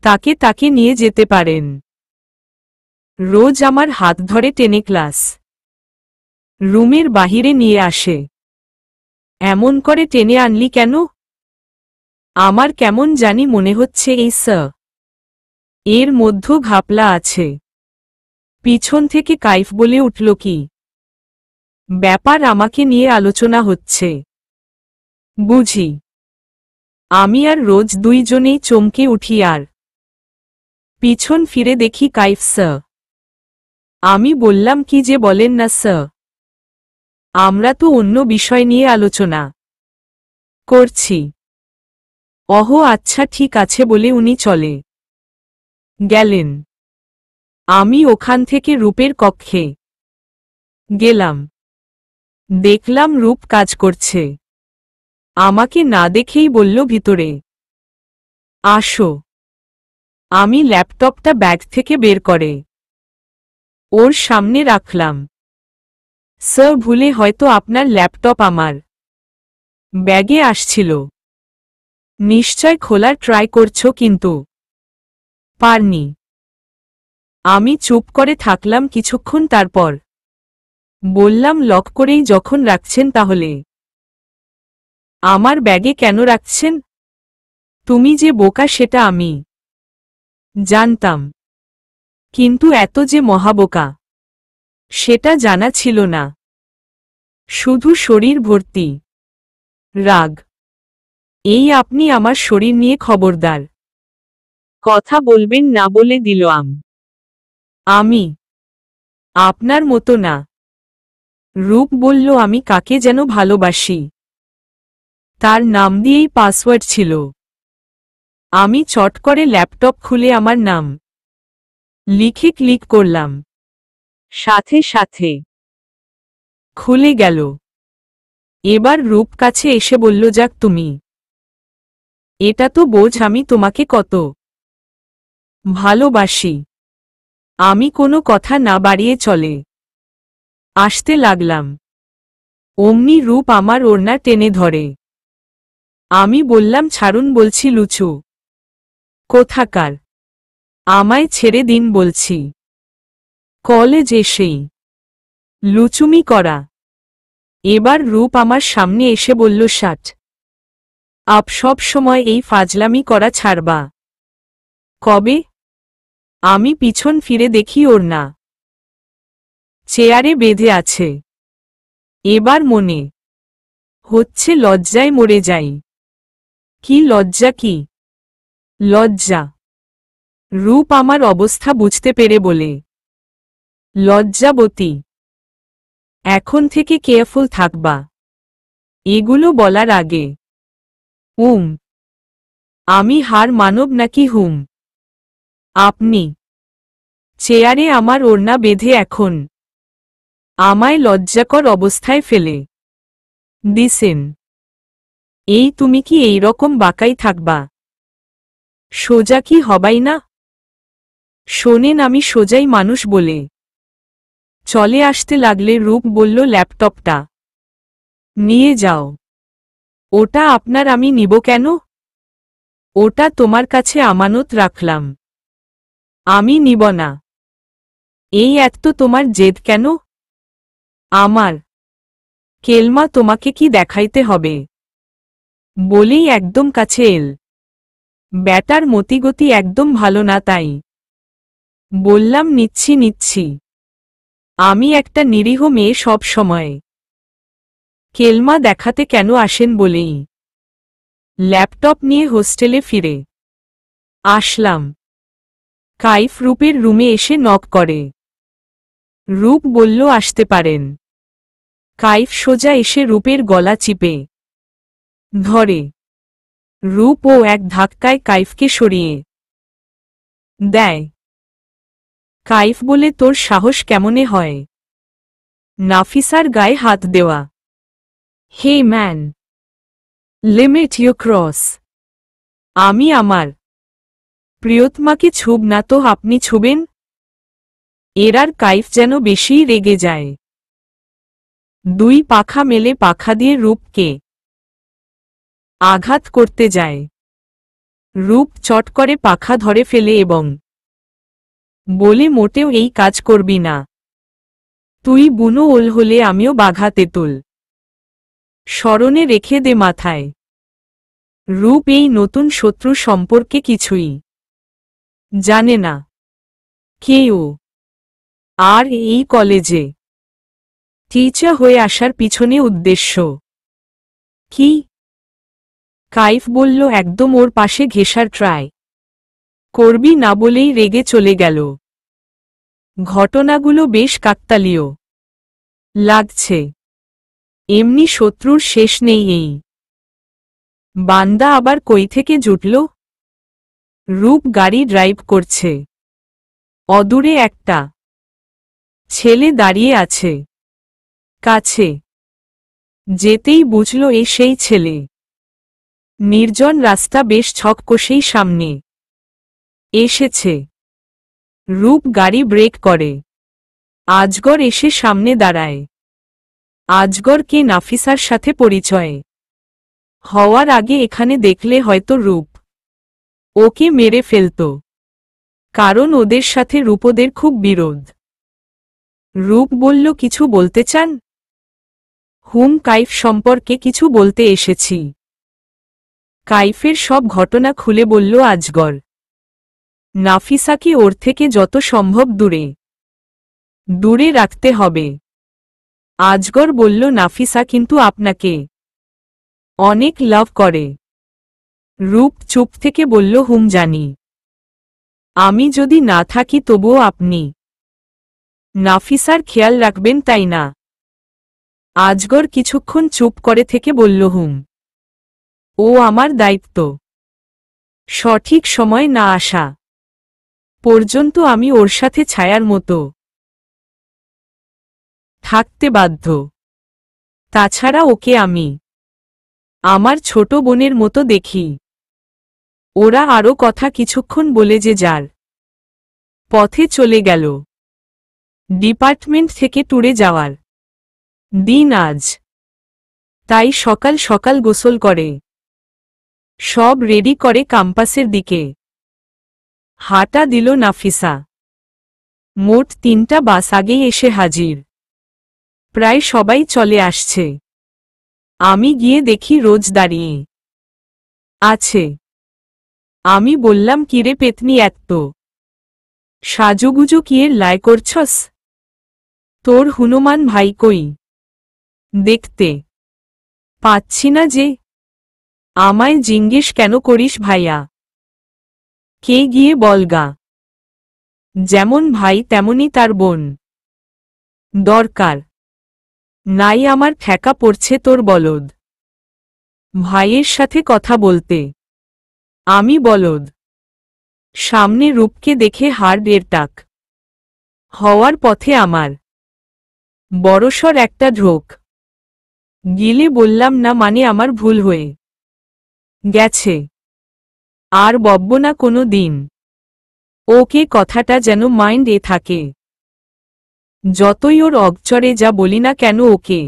তাকে নিয়ে যেতে পারেন। রোজ আমার হাত ধরে টেনে ক্লাস রুমের বাহিরে নিয়ে আসে। এমন করে টেনে আনলি কেন? আমার কেমন জানি মনে হচ্ছে এই স্যার এর মধ্য ঘাপলা আছে। পিছন থেকে কাইফ বলে উঠল, কি ব্যাপার? আমাকে নিয়ে আলোচনা হচ্ছে বুঝি? আমি আর রোজ দুইজনেই চমকে উঠি আর পিছন ফিরে দেখি কাইফ স্যার। আমি বললাম, কি যে বলেন না স্যার, আমরা তো অন্য বিষয় নিয়ে আলোচনা করছি। আচ্ছা ঠিক আছে বলে উনি চলে গেলেন। আমি ওখান থেকে রূপের কক্ষে গেলাম। দেখলাম রূপ কাজ করছে। আমাকে না দেখেই বলল, ভিতরে আসো। আমি ল্যাপটপটা ব্যাগ থেকে বের করে ওর সামনে রাখলাম। স্যার, ভুলে হয়তো আপনার ল্যাপটপ আমার ব্যাগে আসছিল। নিশ্চয় খোলার ট্রাই করছো, কিন্তু পারনি। আমি চুপ করে থাকলাম কিছুক্ষণ, তারপর বললাম, লক করেই যখন রাখছেন তাহলে আমার ব্যাগে কেন রাখছেন? তুমি যে বোকা সেটা আমি জানতাম, কিন্তু এত যে মহাবোকা সেটা জানা ছিল না। শুধু শরীর ভর্তি রাগ। এই আপনি আমার শরীর নিয়ে খবরদার কথা বলবেন না বলে দিল আমি আপনার মতো না। রূপ বলল আমি কাকে যেন ভালোবাসি, তার নাম দিয়েই পাসওয়ার্ড ছিল। আমি চট করে ল্যাপটপ খুলে আমার নাম লিখে ক্লিক করলাম, সাথে সাথে খুলে গেল। এবার রূপ কাছে এসে বলল যাক তুমি, এটা তো বোঝ আমি তোমাকে কত ভালোবাসি। আমি কোনো কথা না বাড়িয়ে চলে আসতে লাগলাম। অমনি রূপ আমার ওড়না টেনে ধরে। আমি বললাম ছাড়ুন বলছি লুচু কোথাকার, আমায় ছেড়ে দিন বলছি। কলেজ এসেই লুচুমি করা। এবার রূপ আমার সামনে এসে বলল শাট আপ, সব সময় এই ফাজলামি করা ছাড়বা কবে? আমি পিছন ফিরে দেখি ওড়না চেয়ারে বেঁধে আছে। এবার মনে হচ্ছে লজ্জায় মরে যাই। কি লজ্জা, কি লজ্জা? রূপ আমার অবস্থা বুঝতে পেরে বলে, লজ্জাবতী, এখন থেকে কেয়ারফুল থাকবা। এগুলো বলার আগে আমি হার মানব নাকি আপনি চেয়ারে আমার ওড়না বেঁধে এখন আমায় লজ্জাকর অবস্থায় ফেলে দিছেন। এই তুমি কি এই রকম বাঁকাই থাকবা? সোজা কি হবাই না? শোনেন আমি সোজাই মানুষ বলে চলে আসতে লাগলে রূপ বলল ল্যাপটপটা নিয়ে যাও। ওটা আপনার, আমি নিব কেন? ওটা তোমার কাছে আমানত রাখলাম। আমি নিব না। এই এত তোমার জেদ কেন? আমার কেলমা তোমাকে কি দেখাইতে হবে? বলেই একদম কাছে এল। ব্যাটার মতিগতি একদম ভালো না, তাই বললাম নিচ্ছি নিচ্ছি। আমি একটা নিরীহ মেয়ে, সব সময় কেলমা দেখাতে কেন আসেন বলেই ল্যাপটপ নিয়ে হোস্টেলে ফিরে আসলাম। কাইফ রূপের রুমে এসে নক করে। রূপ বলল আসতে পারেন। কাইফ সোজা এসে রূপের গলা চিপে ধরে। রূপ ও এক ধাক্কায় কাইফকে সরিয়ে দেয়। কাইফ বলে তোর সাহস কেমনে হয় নাফিসার গায়ে হাত দেওয়া? Hey man, limit you cross. আমি আমার প্রিয়তমাকে ছুব না তো আপনি ছুবেন? এরার কাইফ যেন বেশিই রেগে যায়। দুই পাখা মেলে পাখা দিয়ে রূপকে আঘাত করতে যায়। রূপ চট করে পাখা ধরে ফেলে এবং বলে মোটেও এই কাজ করবি না। তুই বুনো ওল হলে আমিও বাঘা তেঁতুল। স্মরণে রেখে দে মাথায়। রূপ এই নতুন শত্রু সম্পর্কে কিছুই জানে না। কেউ আর এই কলেজে টিচার হয়ে আসার পিছনে উদ্দেশ্য কি? কাইফ বলল একদম ওর পাশে ঘেঁষার ট্রাই করবি না বলেই রেগে চলে গেল। ঘটনাগুলো বেশ কাকতালীয় লাগছে। এমনি শত্রুর শেষ নেই। এই বান্দা আবার কই থেকে জুটল? রূপ গাড়ি ড্রাইভ করছে। অদূরে একটা ছেলে দাঁড়িয়ে আছে। কাছে যেতেই বুঝল এ সেই ছেলে। নির্জন রাস্তা, বেশ ছক কষেই সামনে এসেছে। রূপ গাড়ি ব্রেক করে। আজগর এসে সামনে দাঁড়ায়। আজগরকে নাফিসার সাথে পরিচয় হওয়ার আগে এখানে দেখলে হয়তো রূপ ওকে মেরে ফেলত, কারণ ওদের সাথে রূপদের খুব বিরোধ। রূপ বলল কিছু বলতে চান? কাইফ সম্পর্কে কিছু বলতে এসেছি। কাইফের সব ঘটনা খুলে বলল আজগর। নাফিসাকে ওর থেকে যত সম্ভব দূরে দূরে রাখতে হবে। আজগর বলল, নাফিসা কিন্তু আপনাকে অনেক লাভ করে। রূপ চুপ থেকে বলল, হুম জানি। আমি যদি না থাকি তবুও আপনি নাফিসার খেয়াল রাখবেন, তাই না? আজগর কিছুক্ষণ চুপ করে থেকে বলল, হুম। ও আমার দায়িত্ব। সঠিক সময় না আসা পর্যন্ত আমি ওর সাথে ছায়ার মতো থাকতে বাধ্য। তাছাড়া ওকে আমি আমার ছোট বোনের মতো দেখি। ওরা আরও কথা কিছুক্ষণ বলে যে যার পথে চলে গেল। ডিপার্টমেন্ট থেকে ট্যুরে যাওয়ার দিন আজ, তাই সকাল সকাল গোসল করে সব রেডি করে ক্যাম্পাসের দিকে হাঁটা দিল নাফিসা। মোট 3টা বাস আগেই এসে হাজির। প্রায় সবাই চলে আসছে। আমি গিয়ে দেখি রোজ দাঁড়িয়ে আছে। আমি বললাম, কিরে পেতনি, এত সাজুগুজু কি এর লাই করছস? তোর হনুমান ভাই কই? দেখতে পাচ্ছি না যে। আমায় জিজ্ঞেস কেন করিস ভাইয়া? কে গিয়ে বলগা। যেমন ভাই তেমনি তার বোন। দরকার নাই আমার ঠেকা পড়ছে তোর বলদ ভাইয়ের সাথে কথা বলতে। আমি বলদ? সামনে রূপকে দেখে হাড় টাক হওয়ার পথে আমার বড়সড় একটা ঢোক গিলে বললাম, না মানে আমার ভুল হয়ে গেছে। আর বব্ব না কোনো দিন। ওকে কথাটা যেন মাইন্ডে থাকে। যতই ওর অগচরে যা বলি না কেন, ওকে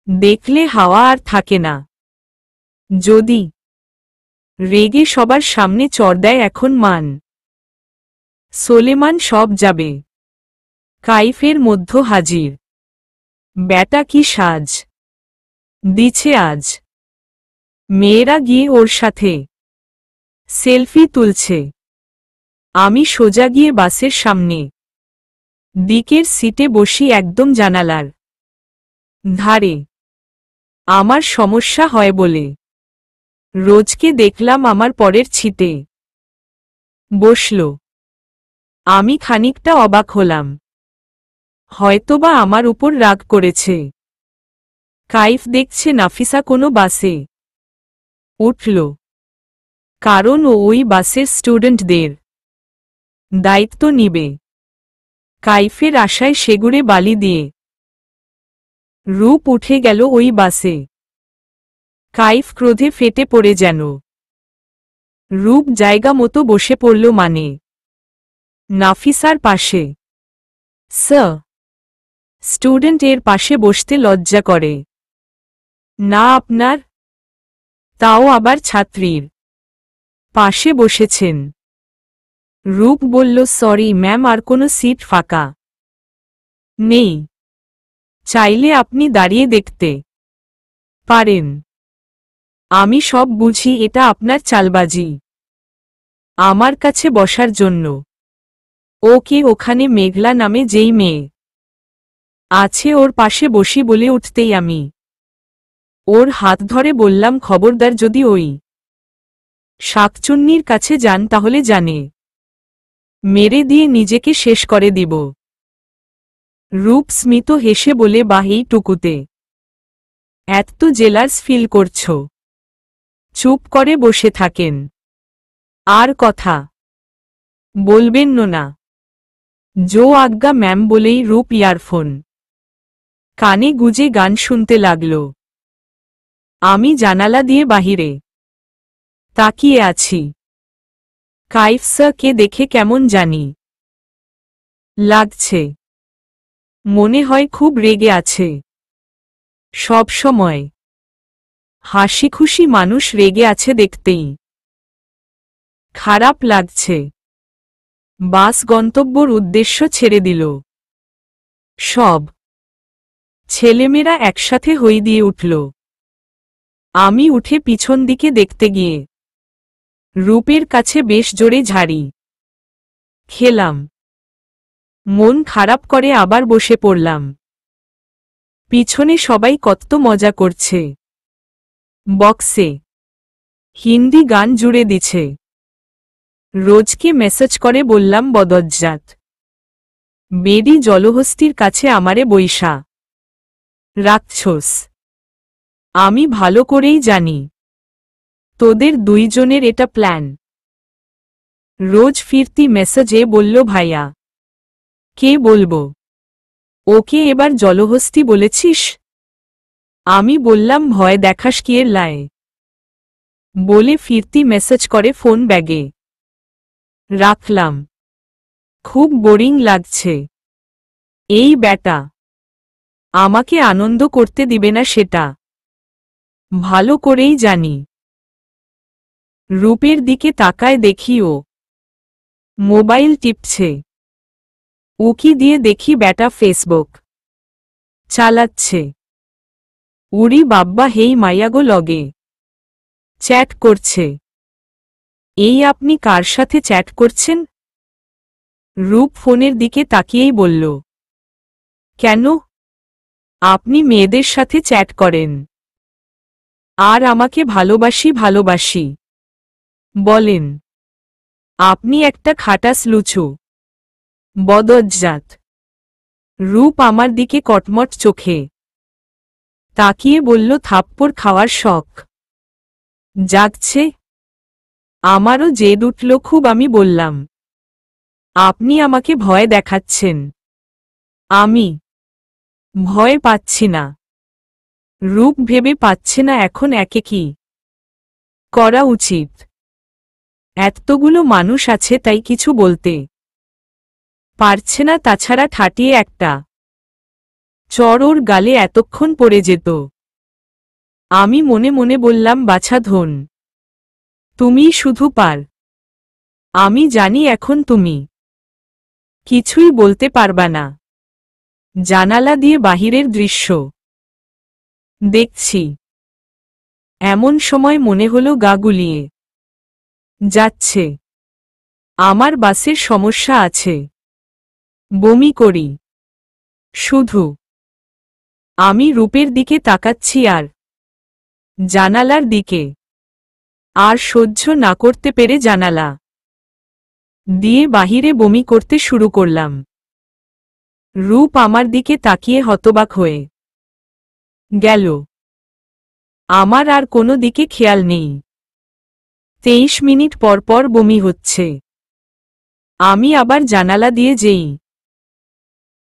দেখলে হাওয়া আর থাকে না। যদি রেগে সবার সামনে চড় দেয়, এখন মান সোলেমান সব যাবে। কাইফের মধ্য হাজির। ব্যাটা কি সাজ দিছে আজ। মেয়েরা গিয়ে ওর সাথে সেলফি তুলছে। আমি সোজা গিয়ে বাসের সামনে দিকের সিটে বসি, একদম জানালার ধারে। আমার সমস্যা হয় বলে রোজকে দেখলাম আমার পরের ছিটে বসল। আমি খানিকটা অবাক হলাম। হয়তোবা আমার উপর রাগ করেছে। কাইফ দেখছে নাফিসা কোনো বাসে উঠল, কারণ ও ওই বাসের স্টুডেন্টদের দায়িত্ব নিবে। কাইফের আশায় সেগুড়ে বালি দিয়ে রূপ উঠে গেল ওই বাসে। কাইফ ক্রোধে ফেটে পড়ে যেন রূপ জায়গা মতো বসে পড়ল, মানে নাফিসার পাশে। স্টুডেন্ট এর পাশে বসতে লজ্জা করে না আপনার? তাও আবার ছাত্রীর পাশে বসেছেন। রূপ বলল, সরি ম্যাম, আর কোনো সিট ফাঁকা নেই। চাইলে আপনি দাঁড়িয়ে দেখতে পারেন। আমি সব বুঝি, এটা আপনার চালবাজি আমার কাছে বসার জন্য। ওকে ওখানে মেঘলা নামে যেই মেয়ে আছে ওর পাশে বসি বলে উঠতেই আমি ওর হাত ধরে বললাম, খবরদার যদি ওই শাকচুন্নির কাছে যান তাহলে জানে মেরে দিয়ে নিজেকে শেষ করে দিব। রূপ স্মিত হেসে বলে, বাহ, এইটুকুতে এত জেলার্স ফিল করছ? চুপ করে বসে থাকেন। আর কথা বলবেন না। জো আজ্ঞা ম্যাম বলেই রূপ ইয়ারফোন কানে গুজে গান শুনতে লাগল। আমি জানালা দিয়ে বাহিরে তাকিয়ে আছি। কাইফ স্যারকে দেখে কেমন জানি লাগছে। মনে হয় খুব রেগে আছে। সব সময় হাসি খুশি মানুষ রেগে আছে দেখতেই খারাপ লাগছে। বাস গন্তব্যর উদ্দেশ্য ছেড়ে দিল। সব ছেলেমেয়েরা একসাথে হই দিয়ে উঠল। আমি উঠে পিছন দিকে দেখতে গিয়ে রূপের কাছে বেশ জোরে ঝাড়ি খেলাম। মন খারাপ করে আবার বসে পড়লাম। পিছনে সবাই কত মজা করছে। বক্সে হিন্দি গান জুড়ে দিছে। রোজকে মেসেজ করে বললাম বদজ্জাত বেডি জলহস্তির কাছে আমারে বইসা রাখছোস। আমি ভালো করেই জানি তোদের দুইজনের এটা প্ল্যান। রোজ ফিরতি মেসেজে বলল ভাইয়া কে বলবো ওকে এবার জলহস্তি বলেছিস? আমি বললাম ভয় দেখাস কি এর লায়ে বলে ফিরতি মেসেজ করে ফোন ব্যাগে রাখলাম। খুব বোরিং লাগছে। এই ব্যাটা আমাকে আনন্দ করতে দিবে না সেটা ভালো করেই জানি। রূপের দিকে তাকায় দেখি ও মোবাইল টিপছে। উকি দিয়ে দেখি ব্যাটা ফেসবুক চালাচ্ছে। উড়ি বাব্বা হেই মাইয়াগো লগে চ্যাট করছে। এই আপনি কার সাথে চ্যাট করছেন? রূপ ফোনের দিকে তাকিয়েই বলল কেন আপনি মেয়েদের সাথে চ্যাট করেন আর আমাকে ভালোবাসি ভালোবাসি বলেন? আপনি একটা খাটাস লুচু বদজ্জাত। রূপ আমার দিকে কটমট চোখে তাকিয়ে বলল থাপ্পড় খাওয়ার শখ জাগছে? আমারও জেদ উঠল খুব। আমি বললাম আপনি আমাকে ভয় দেখাচ্ছেন। আমি ভয় পাচ্ছি না। রূপ ভেবে পাচ্ছে না এখন একে কি করা উচিত। এতগুলো মানুষ আছে তাই কিছু বলতে পারছে না। তাছাড়া ঠাটিয়ে একটা চর ওর গালে এতক্ষণ পড়ে যেত। আমি মনে মনে বললাম বাছা ধন তুমিই শুধু পার। আমি জানি এখন তুমি কিছুই বলতে পারবা না। জানালা দিয়ে বাহিরের দৃশ্য দেখছি। এমন সময় মনে হলো গা গুলিয়ে যাচ্ছে। আমার বাসের সমস্যা আছে। বমি করি শুধু। আমি রূপের দিকে তাকাচ্ছি আর জানালার দিকে। আর সহ্য না করতে পেরে জানালা দিয়ে বাহিরে বমি করতে শুরু করলাম। রূপ আমার দিকে তাকিয়ে হতবাক হয়ে গেল। আমার আর কোনো দিকে খেয়াল নেই। 23 মিনিট পর পর বমি হচ্ছে। আমি আবার জানালা দিয়ে যেই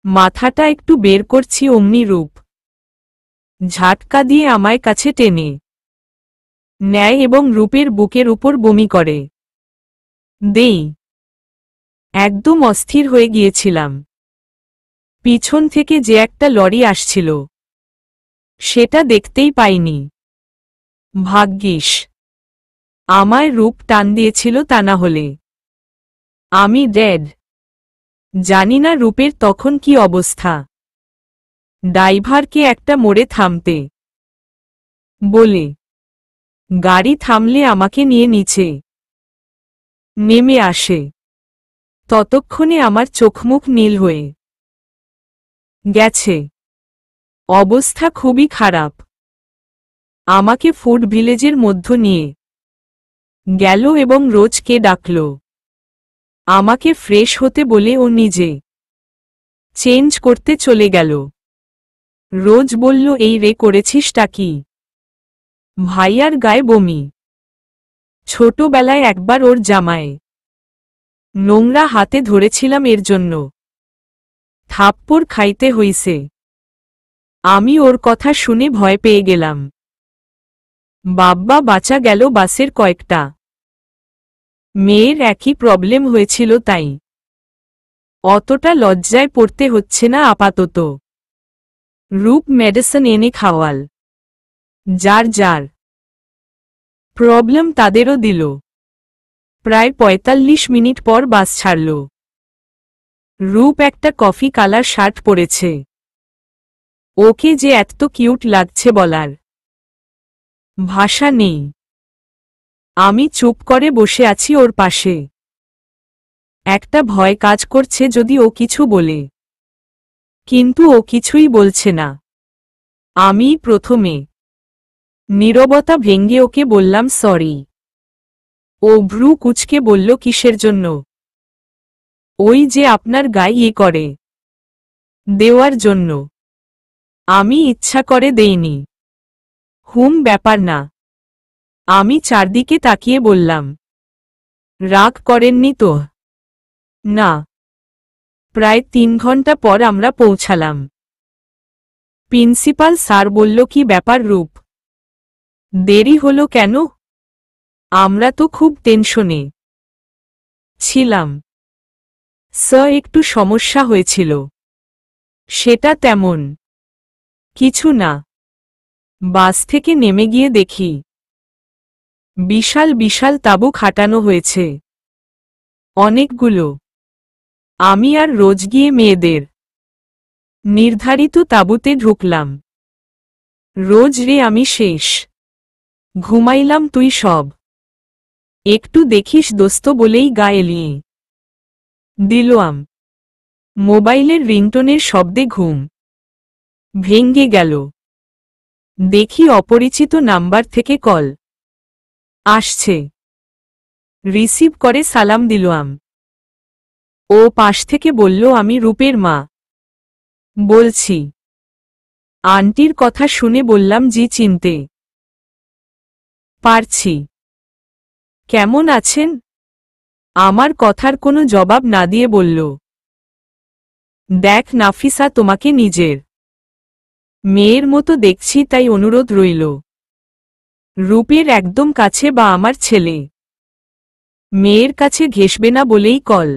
মাথাটা একটু বের করছি অমনি রূপ ঝাটকা দিয়ে আমায় কাছে টেনে নেয় এবং রূপের বুকের উপর বমি করে দেই। একদম অস্থির হয়ে গিয়েছিলাম। পিছন থেকে যে একটা লরি আসছিল সেটা দেখতেই পাইনি। ভাগ্যিস আমায় রূপ টান দিয়েছিল, তা না হলে আমি ডেড। জানি না রূপের তখন কি অবস্থা। ড্রাইভারকে একটা মোড়ে থামতে বলে গাড়ি থামলে আমাকে নিয়ে নিচে নেমে আসে। ততক্ষণে আমার চোখমুখ নীল হয়ে গেছে। অবস্থা খুবই খারাপ। আমাকে ফুড ভিলেজের মধ্য নিয়ে গেল এবং রোজকে ডাকল। আমাকে ফ্রেশ হতে বলে ও নিজে চেঞ্জ করতে চলে গেল। রোজ বলল এই রে করেছিসটা কি? ভাইয়ার গায়ে বমি। ছোটবেলায় একবার ওর জামায় নোংরা হাতে ধরেছিলাম, এর জন্য থাপ্পড় খাইতে হইছে। আমি ওর কথা শুনে ভয় পেয়ে গেলাম। বাব্বা বাঁচা গেল। বাসের কয়েকটা মেয়ের একই প্রবলেম হয়েছিল, তাই অতটা লজ্জায় পড়তে হচ্ছে না আপাতত। রূপ মেডিসিন এনে খাওয়াল। যার যার প্রবলেম তাদেরও দিল। প্রায় 45 মিনিট পর বাস ছাড়ল। রূপ একটা কফি কালার শার্ট পরেছে। ওকে যে এত কিউট লাগছে বলার ভাষা নেই। আমি চুপ করে বসে আছি ওর পাশে। একটা ভয় কাজ করছে যদি ও কিছু বলে, কিন্তু ও কিছুই বলছে না। আমি প্রথমে নীরবতা ভেঙে ওকে বললাম সরি। ও ভ্রু কুঁচকে বলল কিসের জন্য? ওই যে আপনার গায়ে করে দেওয়ার জন্য। আমি ইচ্ছা করে দেইনি। ব্যাপার না। আমি চারদিকে তাকিয়ে বললাম, রাগ করেননি তো? না। প্রায় 3 ঘন্টা পর আমরা পৌঁছালাম। প্রিন্সিপাল স্যার বলল কি ব্যাপার রূপ, দেরি হলো কেন? আমরা তো খুব টেনশনে ছিলাম। স্যার একটু সমস্যা হয়েছিল। সেটা তেমন কিছু না। বাস থেকে নেমে গিয়ে দেখি বিশাল বিশাল তাঁবু খাটানো হয়েছে, অনেকগুলো। আমি আর রোজ গিয়ে মেয়েদের নির্ধারিত তাঁবুতে ঢুকলাম। রোজ রে আমি শেষ। ঘুমাইলাম তুই সব একটু দেখিস দোস্ত বলেই গা এলিয়ে দিলাম। মোবাইলের রিংটোনের শব্দে ঘুম ভেঙ্গে গেল। দেখি অপরিচিত নাম্বার থেকে কল আসছে। রিসিভ করে সালাম দিলাম। ও পাশ থেকে বলল আমি রূপের মা বলছি। আন্টির কথা শুনে বললাম জি চিনতে পারছি। কেমন আছেন? আমার কথার কোনো জবাব না দিয়ে বলল, দেখ নাফিসা তোমাকে নিজের মেয়ের মতো দেখছি তাই অনুরোধ রইল। রূপের একদম কাছে বা আমার ছেলে মেয়ের কাছে ঘেঁষবে না বলেই কল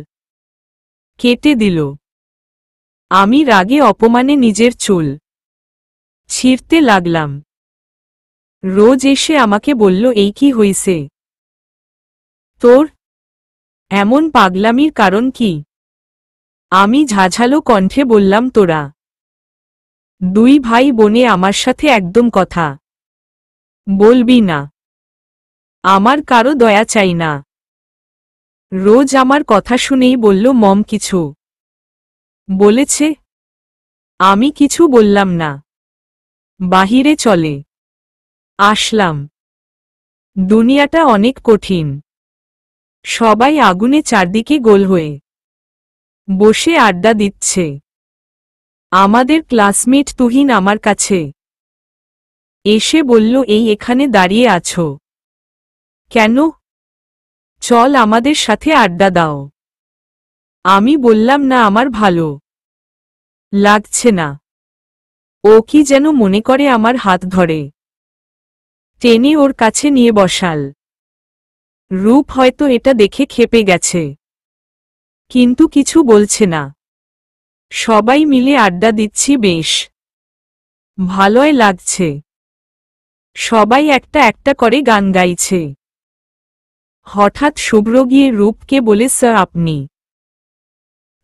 কেটে দিল। আমি রাগে অপমানে নিজের চুল ছিঁড়তে লাগলাম। রোজ এসে আমাকে বলল এই কি হইছে তোর? এমন পাগলামির কারণ কি? আমি ঝাঝালো কণ্ঠে বললাম তোরা 2 ভাই বোনে আমার সাথে একদম কথা বলবি না। আমার কারো দয়া চাই না। রোজ আমার কথা শুনেই বলল মম কিছু বলেছে? আমি কিছু বললাম না। বাহিরে চলে আসলাম। দুনিয়াটা অনেক কঠিন। সবাই আগুনে চারদিকে গোল হয়ে বসে আড্ডা দিচ্ছে। আমাদের ক্লাসমেট তুহিন আমার কাছে এসে বলল এই এখানে দাঁড়িয়ে আছো কেন? চল আমাদের সাথে আড্ডা দাও। আমি বললাম না আমার ভালো লাগছে না। ও কি যেন মনে করে আমার হাত ধরে টেনে ওর কাছে নিয়ে বসাল। রূপ হয়তো এটা দেখে ক্ষেপে গেছে, কিন্তু কিছু বলছে না। সবাই মিলে আড্ডা দিচ্ছি, বেশ ভালোই লাগছে। সবাই একটা একটা করে গান গাইছে। হঠাৎ শুভ্র গিয়ে রূপকে বলে স্যার আপনি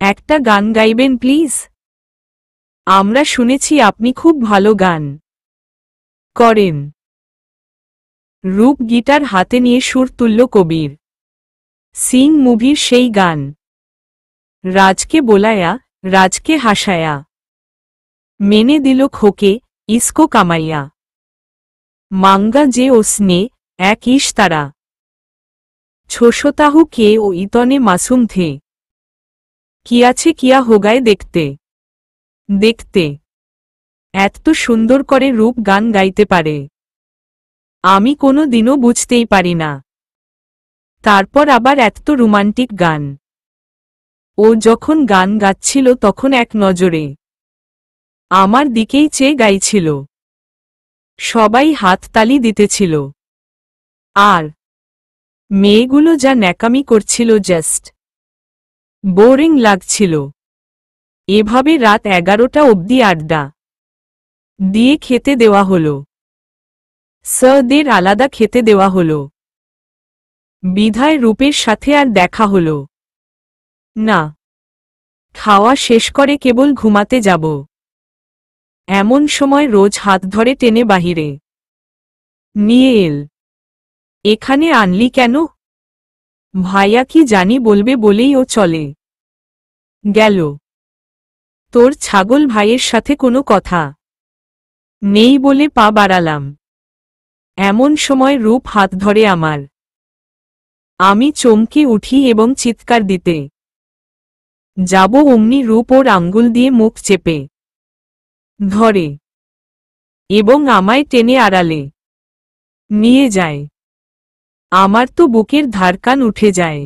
একটা গান গাইবেন প্লিজ? আমরা শুনেছি আপনি খুব ভালো গান করেন। রূপ গিটার হাতে নিয়ে সুর তুলল কবির সিং মুভির সেই গান, রাজকে বোলায়া রাজকে হাসায়া মেনে দিল খোকে ইসকো কামাইয়া মাঙ্গা যে ওসনে এক ইশ তারা ছোশতাহু কে ও ইতনে মাসুম থে কিয়াছে কিয়া হোগায় দেখতে দেখতে। এত সুন্দর করে রূপ গান গাইতে পারে আমি কোনো দিনও বুঝতেই পারি না। তারপর আবার এত রোমান্টিক গান। ও যখন গান গাচ্ছিল তখন এক নজরে আমার দিকেই চেয়ে গাইছিল। সবাই হাততালি দিতেছিল। আর মেয়েগুলো যা ন্যাকামি করছিল, জাস্ট বোরিং লাগছিল। এভাবে রাত 11টা অবধি আড্ডা দিয়ে খেতে দেওয়া হলো। স্যারদের আলাদা খেতে দেওয়া হলো। বিধায় রূপের সাথে আর দেখা হলো না। খাওয়া শেষ করে কেবল ঘুমাতে যাব এমন সময় রোজ হাত ধরে টেনে বাহিরে নিয়ে এল। এখানে আনলি কেন? ভাইয়া কি জানি বলবে বলেই ও চলে গেল। তোর ছাগল ভাইয়ের সাথে কোনো কথা নেই বলে পা বাড়ালাম। এমন সময় রূপ হাত ধরে আমার। আমি চমকে উঠি এবং চিৎকার দিতে যাব অমনি রূপ ওর আঙ্গুল দিয়ে মুখ চেপে ধরে এবং আমায় টেনে আড়ালে নিয়ে যায়। আমার তো বুকের ধারকান উঠে যায়।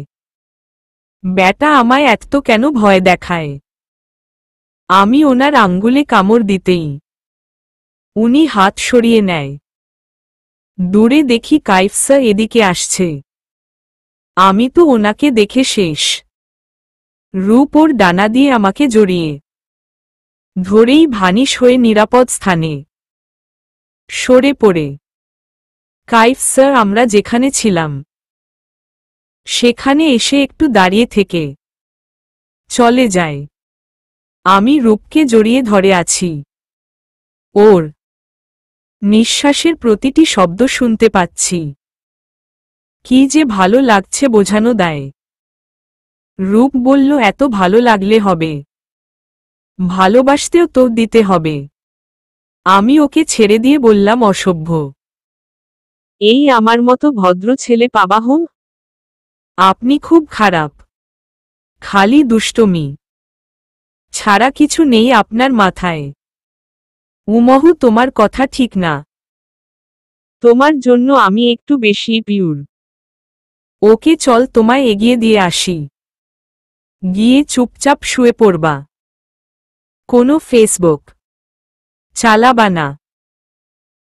ব্যাটা আমায় এত কেন ভয় দেখায়? আমি ওনার আঙ্গুলে কামড় দিতেই উনি হাত সরিয়ে নেয়। দূরে দেখি কাইফ স্যার এদিকে আসছে। আমি তো ওনাকে দেখে শেষ। রূপ ওর ডানা দিয়ে আমাকে জড়িয়ে ধরেই ভানিশ হয়ে নিরাপদ স্থানে সরে পড়ে। কাইফ স্যার আমরা যেখানে ছিলাম সেখানে এসে একটু দাঁড়িয়ে থেকে চলে যায়। আমি রূপকে জড়িয়ে ধরে আছি। ওর নিঃশ্বাসের প্রতিটি শব্দ শুনতে পাচ্ছি। কি যে ভালো লাগছে বোঝানো দায়। রূপ বলল এত ভালো লাগলে হবে, ভালোবাসতেও তো দিতে হবে। আমি ওকে ছেড়ে দিয়ে বললাম অসভ্য। এই আমার মতো ভদ্র ছেলে পাবা হোম? আপনি খুব খারাপ। খালি দুষ্টমি ছাড়া কিছু নেই আপনার মাথায়। উমহু তোমার কথা ঠিক না। তোমার জন্য আমি একটু বেশি পিউর। ওকে চল তোমায় এগিয়ে দিয়ে আসি। গিয়ে চুপচাপ শুয়ে পড়বা। কোনো ফেসবুক চালাবা না।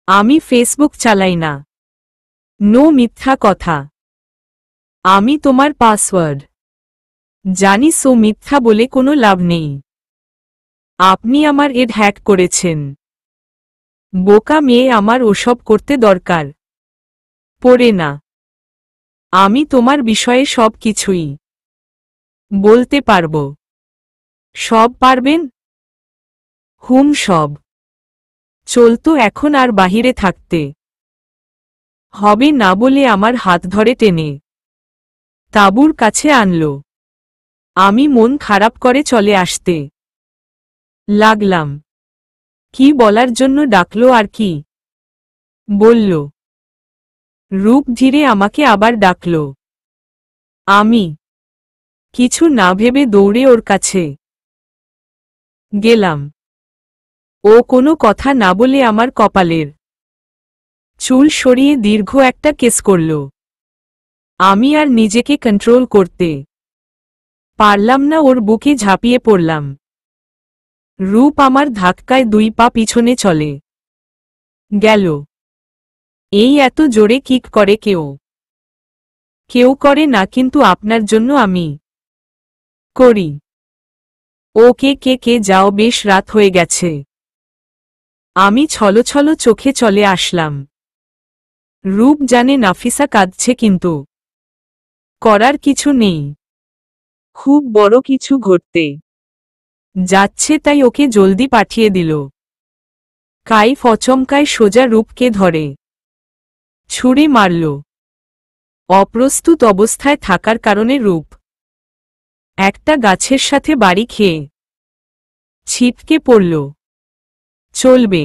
আমি ফেসবুক চালাই না। নো মিথ্যা কথা। আমি তোমার পাসওয়ার্ড জানি। সো মিথ্যা বলে কোনো লাভ নেই। আপনি আমার এড হ্যাক করেছেন। বোকা মেয়ে আমার ওসব করতে দরকার পড়ে না। আমি তোমার বিষয়ে সব কিছুই বলতে পারব। সব পারবেন? হুম সব। চলতো এখন আর বাহিরে থাকতে হবে না বলে আমার হাত ধরে টেনে তাঁবুর কাছে আনল। আমি মন খারাপ করে চলে আসতে লাগলাম। কি বলার জন্য ডাকলো আর কি বলল? রূপ ধীরে আমাকে আবার ডাকল। আমি কিছু না ভেবে দৌড়ে ওর কাছে গেলাম। ও কোনো কথা না বলে আমার কপালের চুল সরিয়ে দীর্ঘ একটা কেস করল। আমি আর নিজেকে কন্ট্রোল করতে পারলাম না, ওর বুকে ঝাঁপিয়ে পড়লাম। রূপ আমার ধাক্কায় 2 পা পিছনে চলে গেল। এই এত জোরে কিক করে কেউ কেউ করে না, কিন্তু আপনার জন্য আমি করি। ওকে কে কে যাও, বেশ রাত হয়ে গেছে। আমি ছলছল চোখে চলে আসলাম। রূপ জানে নাফিসা কাঁদছে, কিন্তু করার কিছু নেই। খুব বড় কিছু ঘটতে যাচ্ছে, তাই ওকে জলদি পাঠিয়ে দিল। কাইফ অচমকায় সোজা রূপকে ধরে ছুঁড়ে মারল। অপ্রস্তুত অবস্থায় থাকার কারণে রূপ একটা গাছের সাথে বাড়ি খেয়ে ছিটকে পড়ল। চলবে।